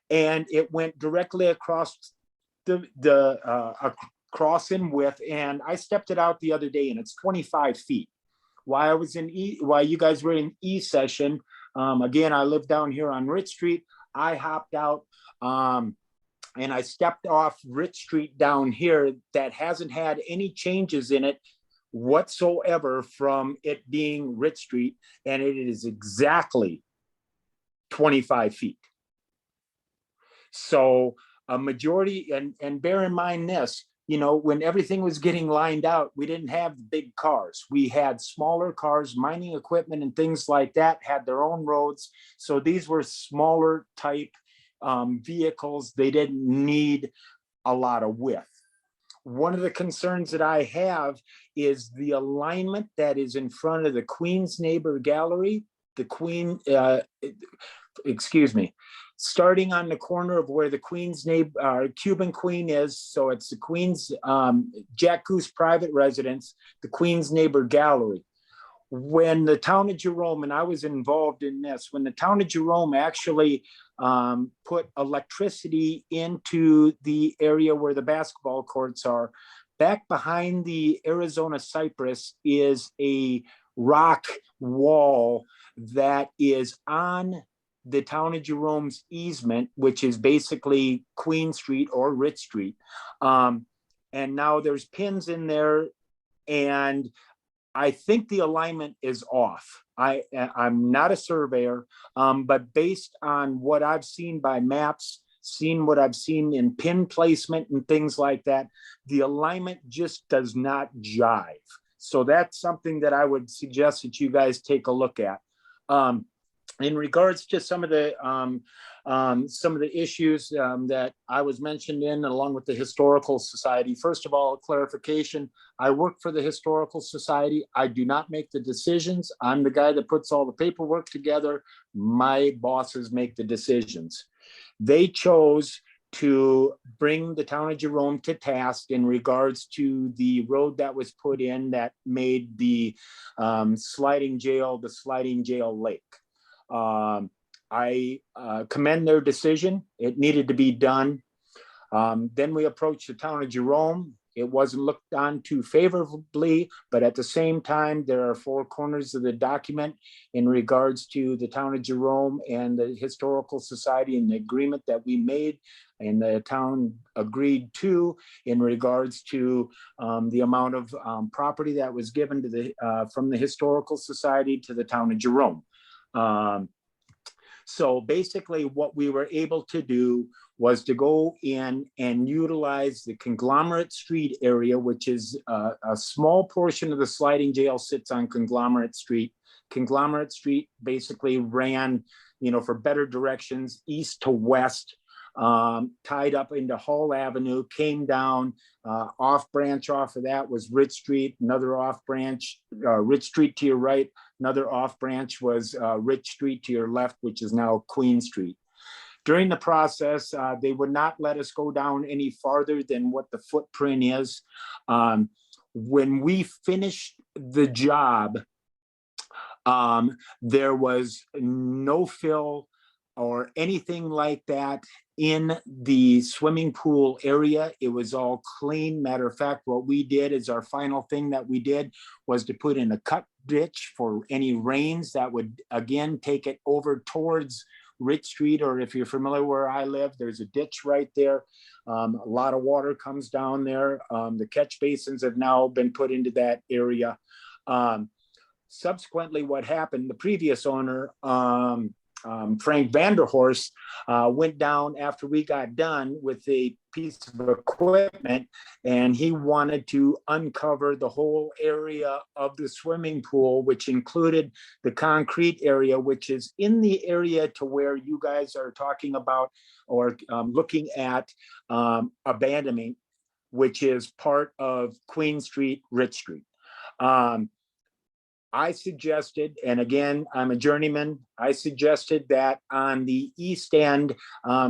And it went directly across across in width. And I stepped it out the other day, and it's 25 feet. While I was in while you guys were in session, again, I live down here on Rich Street. I hopped out and I stepped off Rich Street down here that hasn't had any changes in it whatsoever from it being Rich Street, and it is exactly 25 feet. So a majority, and bear in mind this, you know, when everything was getting lined out, we didn't have the big cars. We had smaller cars, mining equipment and things like that had their own roads. So these were smaller type vehicles. They didn't need a lot of width. One of the concerns that I have is the alignment that is in front of the Queen's Neighbor Gallery, starting on the corner of where the Queen's Cuban Queen is. So it's the Queen's Jack Goose private residence, the Queen's Neighbor Gallery. When the town of Jerome, and I was involved in this, when the town of Jerome actually put electricity into the area where the basketball courts are, back behind the Arizona cypress is a rock wall that is on the town of Jerome's easement, which is basically Queen Street or Rich Street. And now there's pins in there, and I think the alignment is off. I'm not a surveyor, but based on what I've seen by maps, seen what I've seen in pin placement and things like that, the alignment just does not jive. So that's something that I would suggest that you guys take a look at. In regards to some of the issues that I was mentioned in, along with the Historical Society. First of all, clarification, I work for the Historical Society. I do not make the decisions. I'm the guy that puts all the paperwork together. My bosses make the decisions. They chose to bring the town of Jerome to task in regards to the road that was put in that made the sliding jail lake. I commend their decision. It needed to be done. Then we approached the town of Jerome. It wasn't looked on too favorably, but at the same time, there are four corners of the document in regards to the town of Jerome and the Historical Society and the agreement that we made and the town agreed to in regards to the amount of property that was given to the from the Historical Society to the town of Jerome. So basically what we were able to do was to go in and utilize the Conglomerate Street area, which is a small portion of the sliding jail sits on Conglomerate Street. Conglomerate Street basically ran, you know, for better directions, east to west, tied up into Hall Avenue, came down, off branch off of that was Rich Street, another off branch, Rich Street to your right, another off branch was Rich Street to your left, which is now Queen Street. during the process, they would not let us go down any farther than what the footprint is. When we finished the job, there was no fill or anything like that in the swimming pool area. It was all clean. Matter of fact, what we did is our final thing that we did was to put in a cut ditch for any rains that would again take it over towards Rich Street, or if you're familiar where I live, there's a ditch right there. A lot of water comes down there. The catch basins have now been put into that area. Subsequently, what happened, the previous owner, Frank Vanderhorst, went down after we got done with a piece of equipment, and he wanted to uncover the whole area of the swimming pool, which included the concrete area, which is in the area to where you guys are talking about or looking at abandoning, which is part of Queen Street, Rich Street. I suggested, and again, I'm a journeyman, I suggested that on the east end,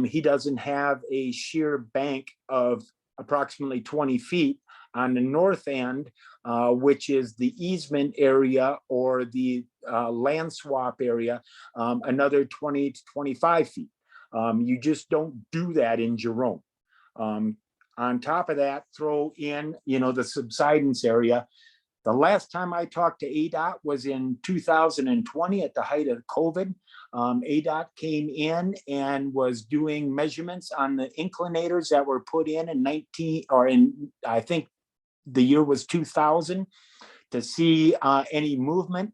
he doesn't have a sheer bank of approximately 20 feet. On the north end, which is the easement area or the land swap area, another 20 to 25 feet. You just don't do that in Jerome. On top of that, throw in, the subsidence area. The last time I talked to ADOT was in 2020 at the height of COVID. ADOT came in and was doing measurements on the inclinators that were put in I think the year was 2000 to see any movement.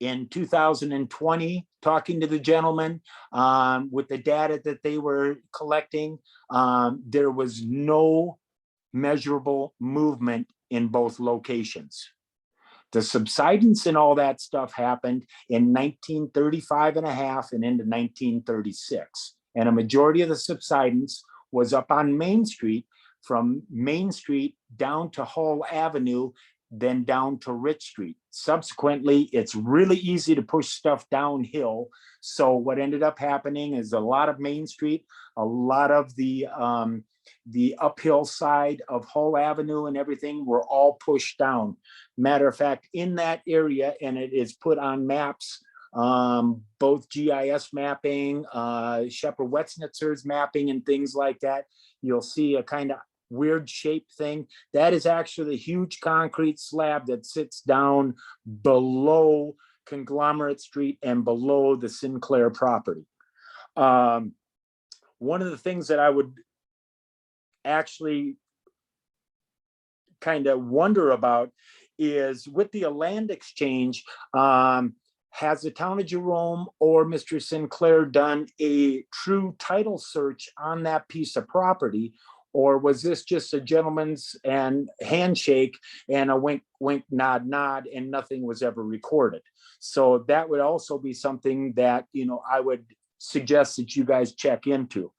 In 2020, talking to the gentleman with the data that they were collecting, there was no measurable movement in both locations. The subsidence and all that stuff happened in 1935 and a half and into 1936. And a majority of the subsidence was up on Main Street, from Main Street down to Hall Avenue, then down to Rich Street. Subsequently, it's really easy to push stuff downhill. So what ended up happening is a lot of Main Street, a lot of the uphill side of Hull Avenue and everything were all pushed down. Matter of fact, in that area, and it is put on maps, both GIS mapping, Shepard Wetznitzer's mapping and things like that, you'll see a kind of weird shaped thing. That is actually a huge concrete slab that sits down below Conglomerate Street and below the Sinclair property. One of the things that I would actually kind of wonder about is with the land exchange, has the town of Jerome or Mr. Sinclair done a true title search on that piece of property? Or was this just a gentleman's and handshake and a wink, wink, nod, nod, and nothing was ever recorded? So that would also be something that, I would suggest that you guys check into.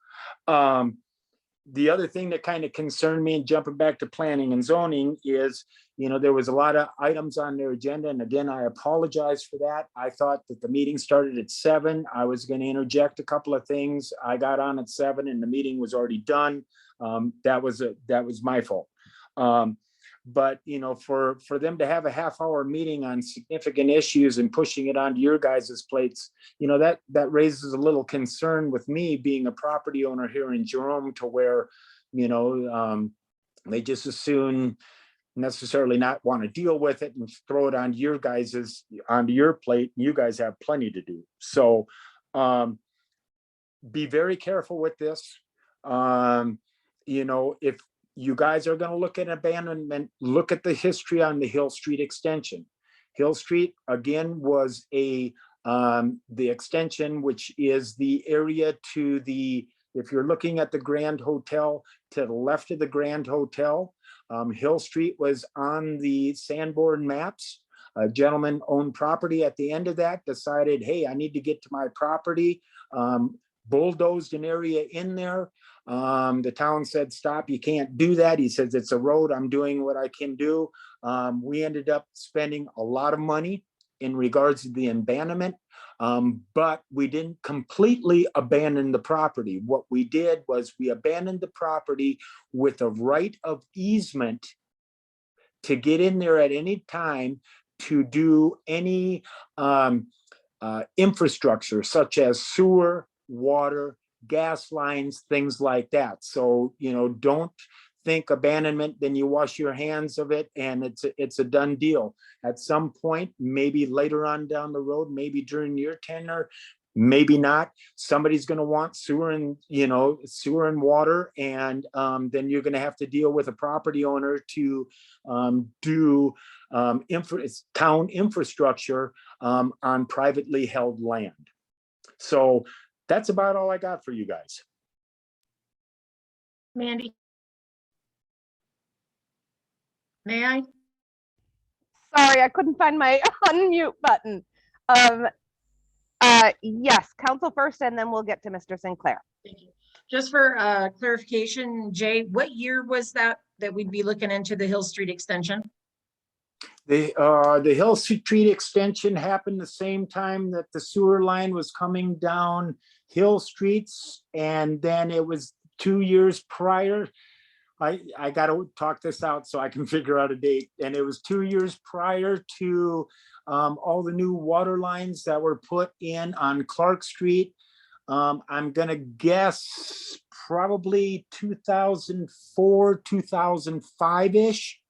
The other thing that kind of concerned me, and jumping back to planning and zoning, is, there was a lot of items on their agenda. And again, I apologize for that. I thought that the meeting started at 7. I was going to interject a couple of things. I got on at 7 and the meeting was already done. That was my fault. But, for them to have a half-hour meeting on significant issues and pushing it onto your guys' plates, that raises a little concern with me being a property owner here in Jerome, to where, they just as soon necessarily not want to deal with it and throw it onto your plate. You guys have plenty to do. So be very careful with this. If you guys are going to look at abandonment, look at the history on the Hill Street extension. Hill Street, again, was the extension, which is the area to the, if you're looking at the Grand Hotel, to the left of the Grand Hotel, Hill Street was on the Sanborn maps. A gentleman owned property at the end of that, decided, hey, I need to get to my property, bulldozed an area in there. The town said, stop, you can't do that. He says, it's a road, I'm doing what I can do. We ended up spending a lot of money in regards to the abandonment, but we didn't completely abandon the property. What we did was we abandoned the property with a right of easement to get in there at any time to do any infrastructure such as sewer, water, gas lines, things like that. So, don't think abandonment, then you wash your hands of it and it's a done deal. At some point, maybe later on down the road, maybe during your tenure, maybe not, somebody's going to want sewer and water, and then you're going to have to deal with a property owner to do town infrastructure on privately held land. So that's about all I got for you guys. Mandy? May I? Sorry, I couldn't find my unmute button. Yes, council first, and then we'll get to Mr. Sinclair. Thank you. Just for clarification, Jay, what year was that we'd be looking into the Hill Street extension? The Hill Street extension happened the same time that the sewer line was coming down Hill Streets, and then it was 2 years prior. I got to talk this out so I can figure out a date, and it was 2 years prior to all the new water lines that were put in on Clark Street. I'm gonna guess probably 2004, 2005-ish.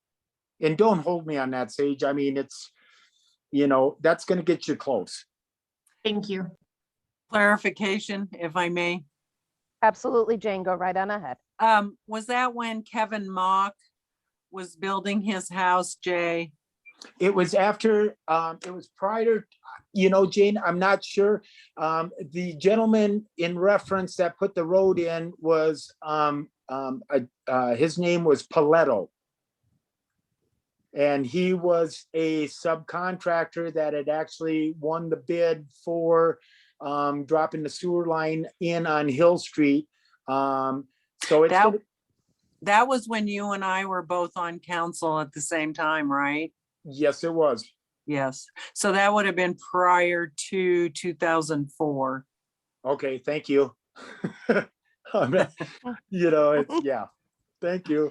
And don't hold me on that, Sage. I mean, it's, that's gonna get you close. Thank you. Clarification, if I may. Absolutely, Jane, go right on ahead. Was that when Kevin Mock was building his house, Jay? It was after, it was prior, Jane, I'm not sure. The gentleman in reference that put the road in was, his name was Paletto. And he was a subcontractor that had actually won the bid for dropping the sewer line in on Hill Street. So it's that was when you and I were both on council at the same time, right? Yes, it was. Yes. So that would have been prior to 2004. Okay, thank you. Yeah. Thank you.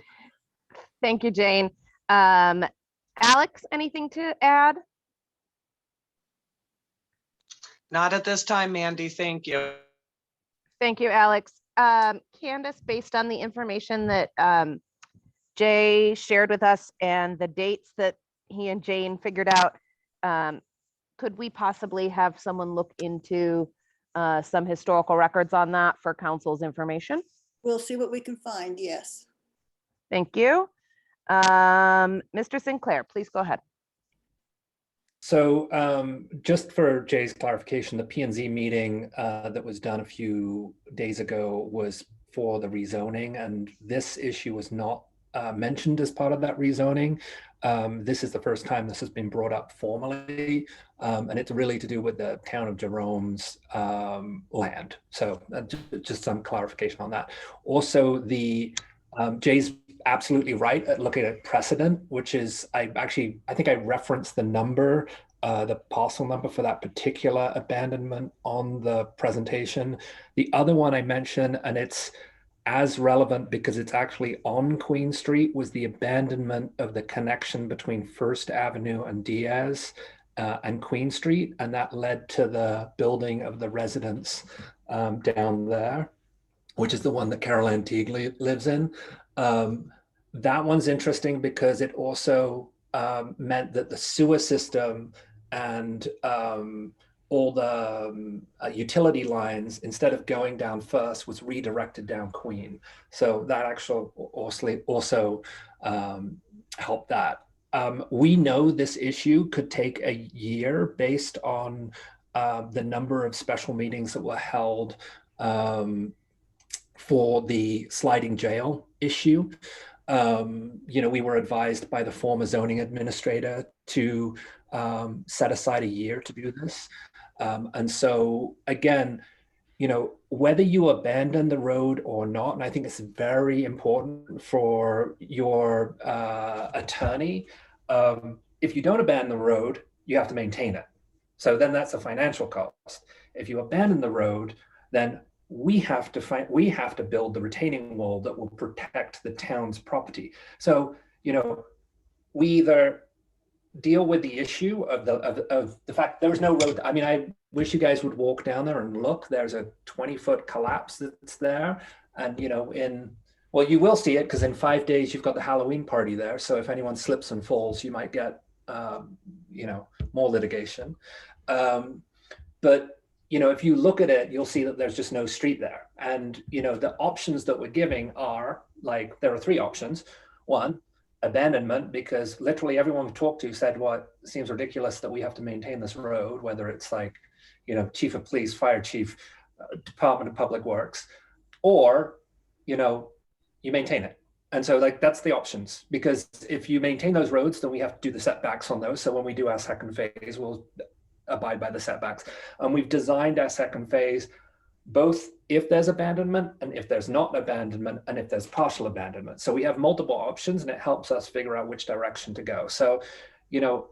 Thank you, Jane. Alex, anything to add? Not at this time, Mandy. Thank you. Thank you, Alex. Candace, based on the information that Jay shared with us and the dates that he and Jane figured out, could we possibly have someone look into some historical records on that for council's information? We'll see what we can find, yes. Thank you. Mr. Sinclair, please go ahead. So just for Jay's clarification, the P&Z meeting that was done a few days ago was for the rezoning, and this issue was not mentioned as part of that rezoning. This is the first time this has been brought up formally, and it's really to do with the town of Jerome's land. So just some clarification on that. Also, Jay's absolutely right at looking at precedent, which is, I think I referenced the number, the parcel number for that particular abandonment on the presentation. The other one I mentioned, and it's as relevant because it's actually on Queen Street, was the abandonment of the connection between First Avenue and Diaz and Queen Street, and that led to the building of the residence down there, which is the one that Carol Antigue lives in. That one's interesting because it also meant that the sewer system and all the utility lines, instead of going down first, was redirected down Queen. So that actually also helped that. We know this issue could take a year based on the number of special meetings that were held for the sliding jail issue. We were advised by the former zoning administrator to set aside a year to do this. And so again, whether you abandon the road or not, and I think it's very important for your attorney, if you don't abandon the road, you have to maintain it. So then that's a financial cost. If you abandon the road, then we have to build the retaining wall that will protect the town's property. So, you know, we either deal with the issue of the fact there was no road. I mean, I wish you guys would walk down there and look. There's a 20-foot collapse that's there, and you know, well, you will see it because in 5 days you've got the Halloween party there. So if anyone slips and falls, you might get you know, more litigation. But you know, if you look at it, you'll see that there's just no street there. And you know, the options that we're giving are like, there are 3 options. One, abandonment, because literally everyone we talked to said, well, it seems ridiculous that we have to maintain this road, whether it's like, you know, chief of police, fire chief, Department of Public Works, or, you know, you maintain it. And so like, that's the options, because if you maintain those roads, then we have to do the setbacks on those. So when we do our second phase, we'll abide by the setbacks. And we've designed our second phase both if there's abandonment and if there's not abandonment and if there's partial abandonment. So we have multiple options and it helps us figure out which direction to go. So, you know,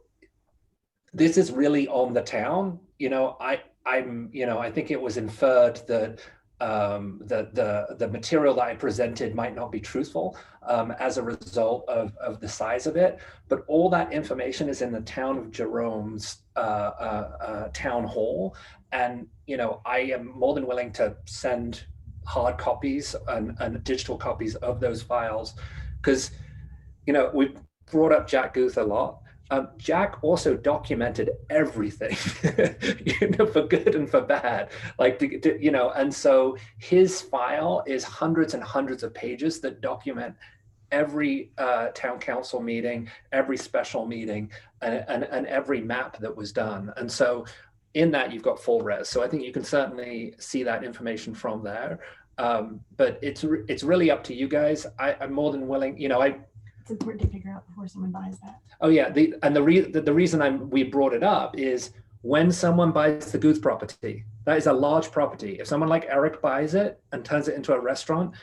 this is really on the town. You know, I'm, you know, I think it was inferred that the material that I presented might not be truthful as a result of the size of it, but all that information is in the town of Jerome's town hall. And, you know, I am more than willing to send hard copies and digital copies of those files, because, you know, we've brought up Jack Guth a lot. Jack also documented everything, you know, for good and for bad, like, you know, and so his file is hundreds and hundreds of pages that document every town council meeting, every special meeting, and every map that was done. And so in that, you've got full res. So I think you can certainly see that information from there. But it's really up to you guys. I'm more than willing, you know, it's important to figure out before someone buys that. Oh yeah, the reason we brought it up is when someone buys the Guth property, that is a large property. If someone like Eric buys it and turns it into a restaurant,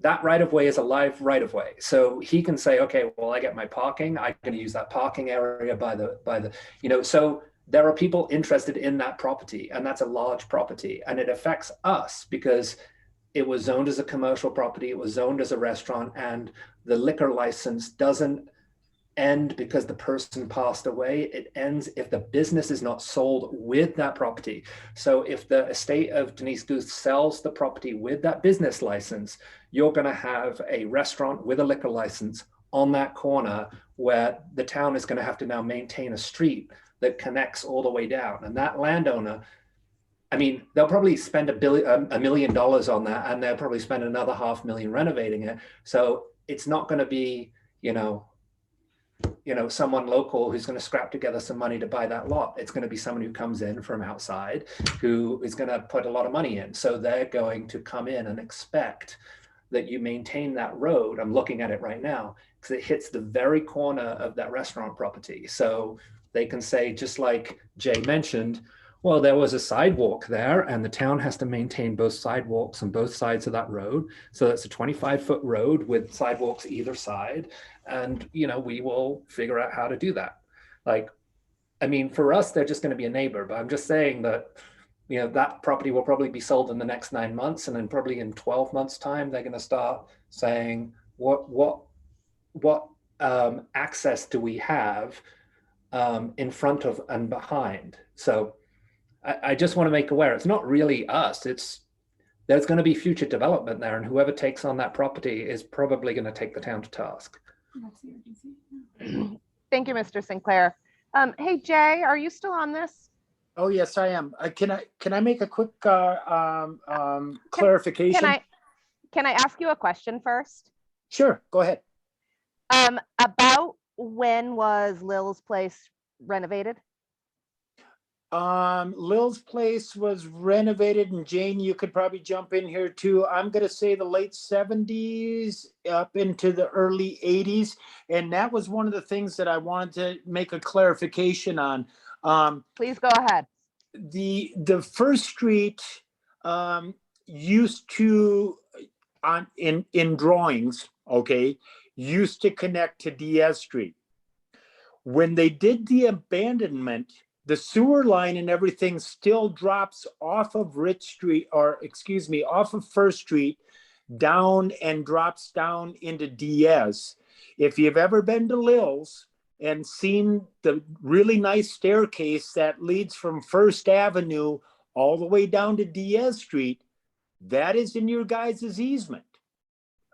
that right of way is a live right of way. So he can say, okay, well, I get my parking. I'm going to use that parking area by the, you know, so there are people interested in that property, and that's a large property, and it affects us because it was zoned as a commercial property, it was zoned as a restaurant, and the liquor license doesn't end because the person passed away. It ends if the business is not sold with that property. So if the estate of Denise Guth sells the property with that business license, you're going to have a restaurant with a liquor license on that corner where the town is going to have to now maintain a street that connects all the way down. And that landowner, I mean, they'll probably spend $1 million on that, and they'll probably spend another $500,000 renovating it. So it's not going to be, you know, someone local who's going to scrap together some money to buy that lot. It's going to be someone who comes in from outside who is going to put a lot of money in. So they're going to come in and expect that you maintain that road. I'm looking at it right now because it hits the very corner of that restaurant property. So they can say, just like Jay mentioned, well, there was a sidewalk there and the town has to maintain both sidewalks on both sides of that road. So that's a 25-foot road with sidewalks either side. And, you know, we will figure out how to do that. Like, I mean, for us, they're just going to be a neighbor, but I'm just saying that, you know, that property will probably be sold in the next 9 months. And then probably in 12 months time, they're going to start saying, what access do we have in front of and behind? So I just want to make aware, it's not really us, there's going to be future development there, and whoever takes on that property is probably going to take the town to task. That's the urgency. Thank you, Mr. Sinclair. Hey, Jay, are you still on this? Oh, yes, I am. Can I make a quick clarification? Can I ask you a question first? Sure, go ahead. About when was Lil's place renovated? Lil's place was renovated, and Jane, you could probably jump in here too. I'm going to say the late 70s up into the early 80s. And that was one of the things that I wanted to make a clarification on. Please go ahead. The first street used to, in drawings, okay, used to connect to Diaz Street. when they did the abandonment, the sewer line and everything still drops off of Rich Street, or excuse me, off of First Street down and drops down into Diaz. If you've ever been to Lil's and seen the really nice staircase that leads from First Avenue all the way down to Diaz Street, that is in your guys' easement.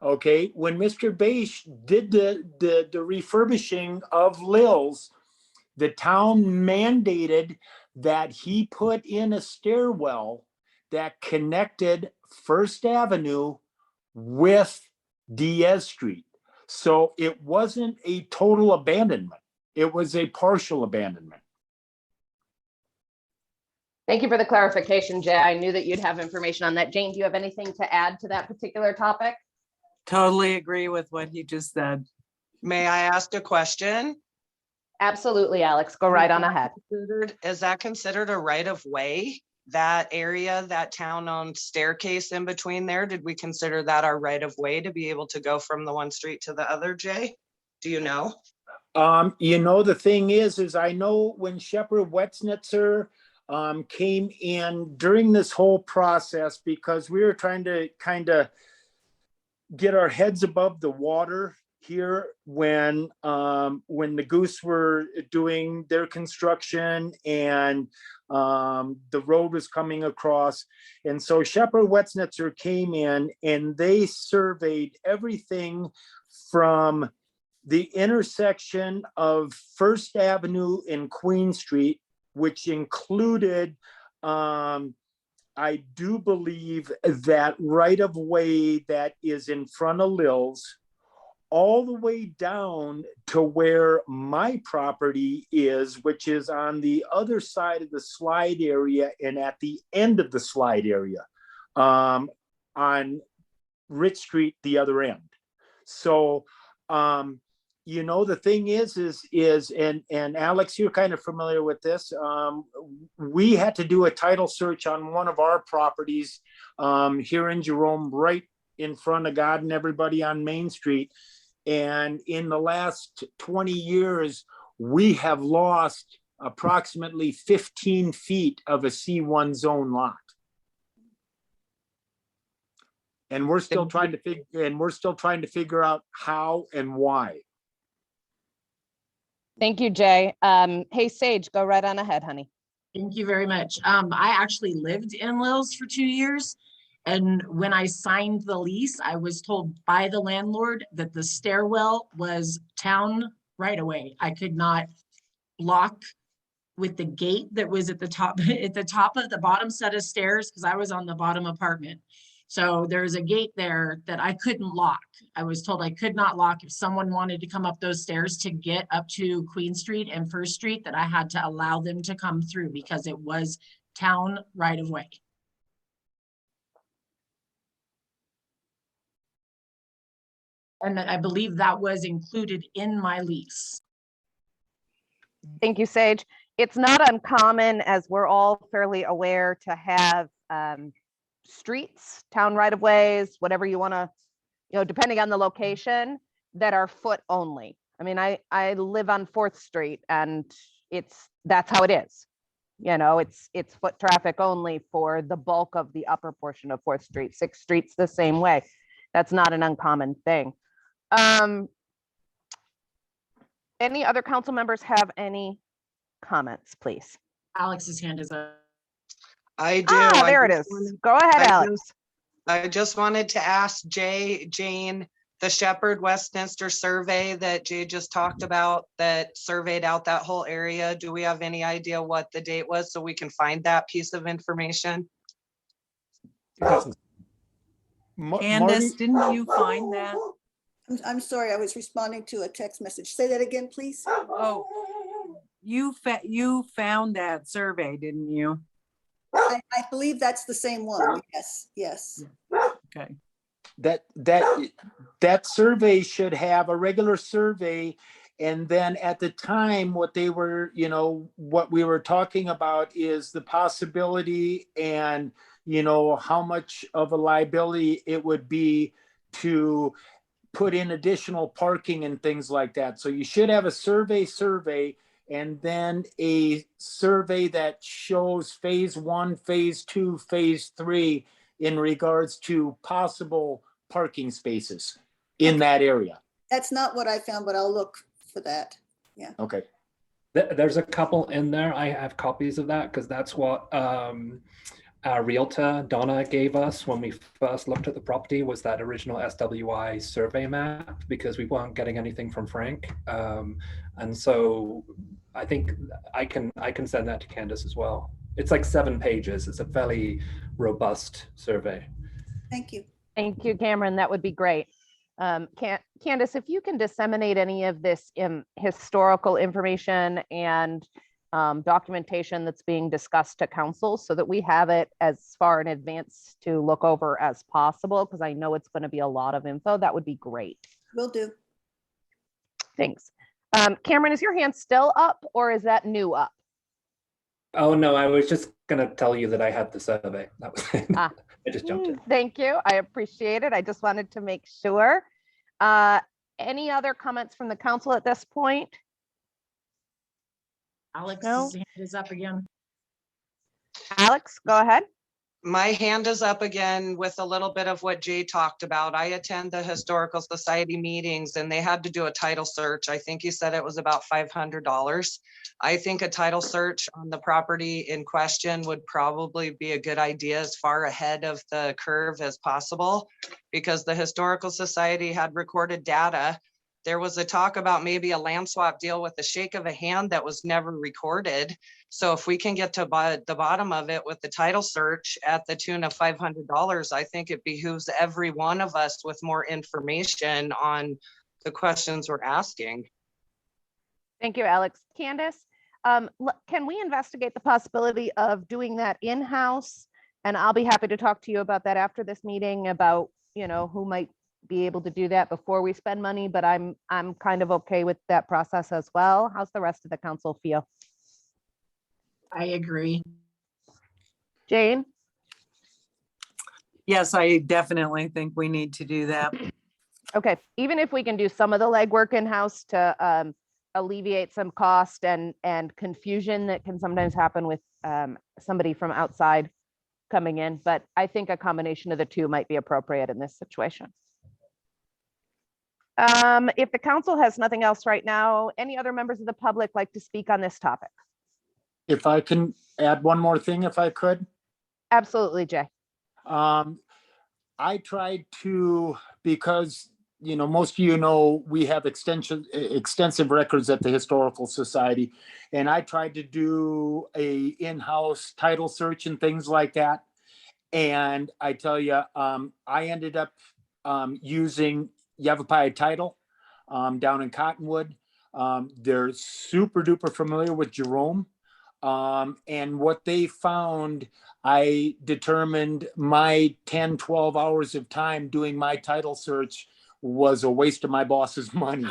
Okay, when Mr. Beish did the refurbishing of Lil's, the town mandated that he put in a stairwell that connected First Avenue with Diaz Street. So it wasn't a total abandonment. It was a partial abandonment. Thank you for the clarification, Jay. I knew that you'd have information on that. Jane, do you have anything to add to that particular topic? Totally agree with what he just said. May I ask a question? Absolutely, Alex. Go right on ahead. Is that considered a right of way? That area, that town owned staircase in between there, did we consider that our right of way to be able to go from the one street to the other, Jay? Do you know? You know, the thing is I know when Shepherd Wetznitzer came in during this whole process, because we were trying to kind of get our heads above the water here when the Goose were doing their construction and the road was coming across. And so Shepherd Wetznitzer came in and they surveyed everything from the intersection of First Avenue and Queen Street, which included, I do believe, that right of way that is in front of Lil's, all the way down to where my property is, which is on the other side of the slide area and at the end of the slide area, on Rich Street, the other end. So, you know, the thing is, and Alex, you're kind of familiar with this. We had to do a title search on one of our properties here in Jerome, right in front of God and everybody on Main Street. And in the last 20 years, we have lost approximately 15 feet of a C1 zone lot. And we're still trying to figure out how and why. Thank you, Jay. Hey, Sage, go right on ahead, honey. Thank you very much. I actually lived in Lil's for 2 years. And when I signed the lease, I was told by the landlord that the stairwell was town right away. I could not block with the gate that was at the top, at the top of the bottom set of stairs, because I was on the bottom apartment. So there's a gate there that I couldn't lock. I was told I could not lock if someone wanted to come up those stairs to get up to Queen Street and First Street, that I had to allow them to come through because it was town right of way. And I believe that was included in my lease. Thank you, Sage. It's not uncommon, as we're all fairly aware, to have streets, town right-of-ways, whatever you want to, you know, depending on the location, that are foot only. I mean, I live on 4th Street and that's how it is. You know, it's foot traffic only for the bulk of the upper portion of 4th Street. 6th Street's the same way. That's not an uncommon thing. Any other council members have any comments, please? Alex's hand is up. I do. There it is. Go ahead, Alex. I just wanted to ask Jane, the Shepherd Westminster survey that Jay just talked about, that surveyed out that whole area. Do we have any idea what the date was so we can find that piece of information? Candace, didn't you find that? I'm sorry, I was responding to a text message. Say that again, please. Oh, you found that survey, didn't you? I believe that's the same one. Yes, yes. Okay. That survey should have a regular survey. And then at the time, what we were talking about is the possibility and, you know, how much of a liability it would be to put in additional parking and things like that. So you should have a survey, and then a survey that shows phase 1, phase 2, phase 3 in regards to possible parking spaces in that area. That's not what I found, but I'll look for that. Okay. There's a couple in there. I have copies of that because that's what our realtor Donna gave us when we first looked at the property, was that original SWI survey map, because we weren't getting anything from Frank. And so I think I can send that to Candace as well. It's like 7 pages. It's a fairly robust survey. Thank you. Thank you, Cameron. That would be great. Candace, if you can disseminate any of this historical information and documentation that's being discussed to council so that we have it as far in advance to look over as possible, because I know it's going to be a lot of info, that would be great. Will do. Thanks. Cameron, is your hand still up or is that new up? Oh, no, I was just going to tell you that I had the survey. That was it. I just jumped in. Thank you. I appreciate it. I just wanted to make sure. Any other comments from the council at this point? Alex's No. hand is up again. Alex, go ahead. My hand is up again with a little bit of what Jay talked about. I attend the Historical Society meetings and they had to do a title search. I think he said it was about $500. I think a title search on the property in question would probably be a good idea, as far ahead of the curve as possible, because the Historical Society had recorded data. There was a talk about maybe a land swap deal with the shake of a hand that was never recorded. So if we can get to the bottom of it with the title search at the tune of $500, I think it behooves every one of us with more information on the questions we're asking. Thank you, Alex. Candace, can we investigate the possibility of doing that in-house? And I'll be happy to talk to you about that after this meeting, about, you know, who might be able to do that before we spend money, but I'm kind of okay with that process as well. How's the rest of the council feel? I agree. Jane? Yes, I definitely think we need to do that. Okay, even if we can do some of the legwork in-house to alleviate some cost and confusion that can sometimes happen with somebody from outside coming in, but I think a combination of the two might be appropriate in this situation. If the council has nothing else right now, any other members of the public like to speak on this topic? If I can add one more thing, if I could. Absolutely, Jay. I tried to, because, you know, most of you know, we have extensive records at the Historical Society, and I tried to do a in-house title search and things like that. And I tell you, I ended up using Yavapai Title down in Cottonwood. They're super duper familiar with Jerome. And what they found, I determined my 10, 12 hours of time doing my title search was a waste of my boss's money.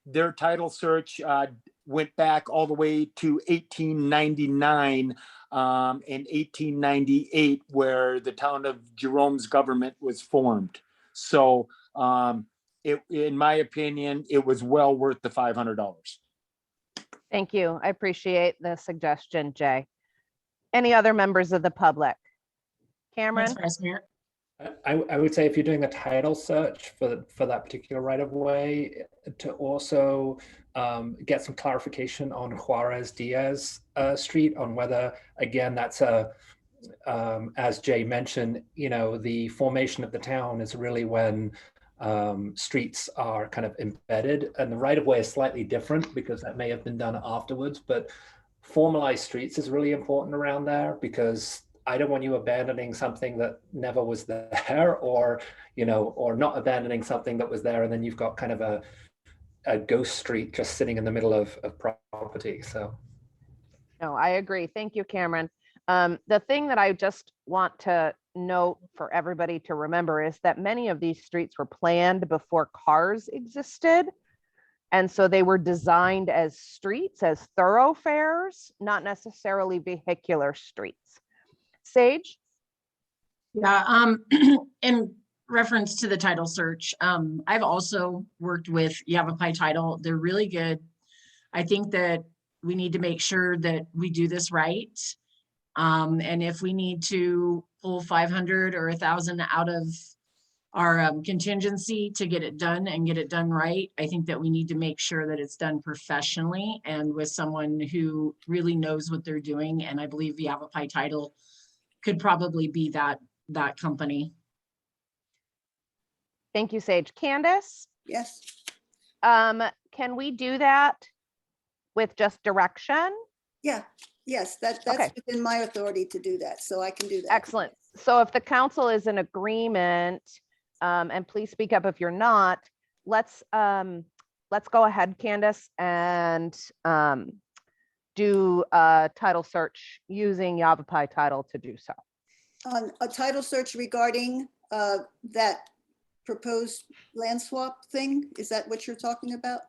Their title search went back all the way to 1899 and 1898, where the town of Jerome's government was formed. So in my opinion, it was well worth the $500. Thank you. I appreciate the suggestion, Jay. Any other members of the public? Cameron? I would say if you're doing a title search for that particular right of way, to also get some clarification on Juarez Diaz Street, on whether, again, that's as Jay mentioned, you know, the formation of the town is really when streets are kind of embedded, and the right of way is slightly different because that may have been done afterwards, but formalized streets is really important around there, because I don't want you abandoning something that never was there, or, you know, or not abandoning something that was there and then you've got kind of a ghost street just sitting in the middle of property. So. No, I agree. Thank you, Cameron. The thing that I just want to note for everybody to remember is that many of these streets were planned before cars existed. And so they were designed as streets, as thoroughfares, not necessarily vehicular streets. Sage? Yeah, in reference to the title search, I've also worked with Yavapai Title. They're really good. I think that we need to make sure that we do this right. And if we need to pull 500 or 1,000 out of our contingency to get it done and get it done right, I think that we need to make sure that it's done professionally and with someone who really knows what they're doing. And I believe Yavapai Title could probably be that company. Thank you, Sage. Candace, Yes, can we do that with just direction? yeah, yes, that's Okay. within my authority to do that, so I can do that. Excellent. So if the council is in agreement, and please speak up if you're not, let's go ahead, Candace, and do a title search using Yavapai Title to do so. On a title search regarding that proposed land swap thing, is that what you're talking about?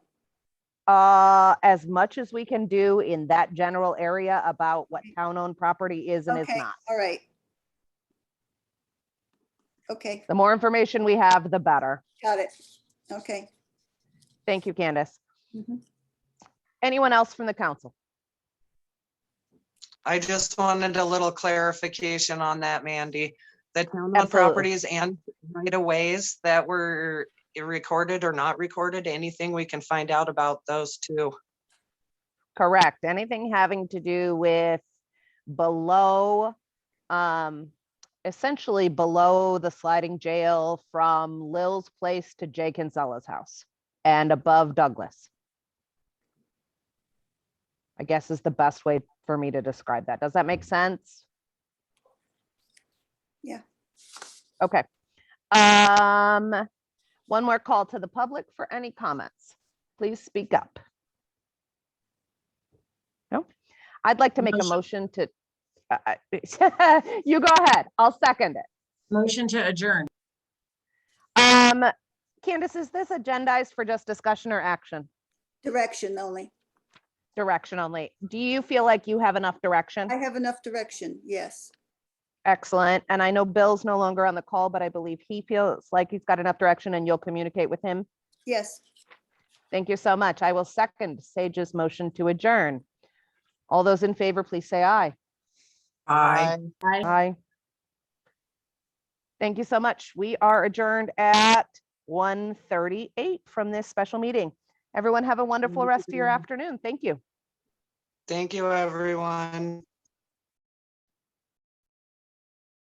As much as we can do in that general area about what town-owned property is and is Okay, not. all right. Okay, The more information we have, the better. got it. Okay. Thank you, Candace. Mhm. Anyone else from the council? I just wanted a little clarification on that, Mandy. The town-owned Absolutely. properties and right-of-ways that were recorded or not recorded, anything we can find out about those two? Correct. Anything having to do with below, essentially below the sliding jail from Lil's place to Jay Kinsella's house and above Douglas. I guess is the best way for me to describe that. Does that make sense? Yeah. Okay. One more call to the public for any comments. Please speak up. No? I'd like to make a motion to, you go ahead. I'll second it. Motion to adjourn. Candace, is this agendized for just discussion or action? Direction only. Direction only. Do you feel like you have enough direction? I have enough direction, yes. Excellent. And I know Bill's no longer on the call, but I believe he feels like he's got enough direction and you'll communicate with him. Yes, Thank you so much. I will second Sage's motion to adjourn. All those in favor, please say aye. Aye. Aye. Thank you so much. We are adjourned at 1:38 from this special meeting. Everyone have a wonderful rest of your afternoon. Thank you. Thank you, everyone.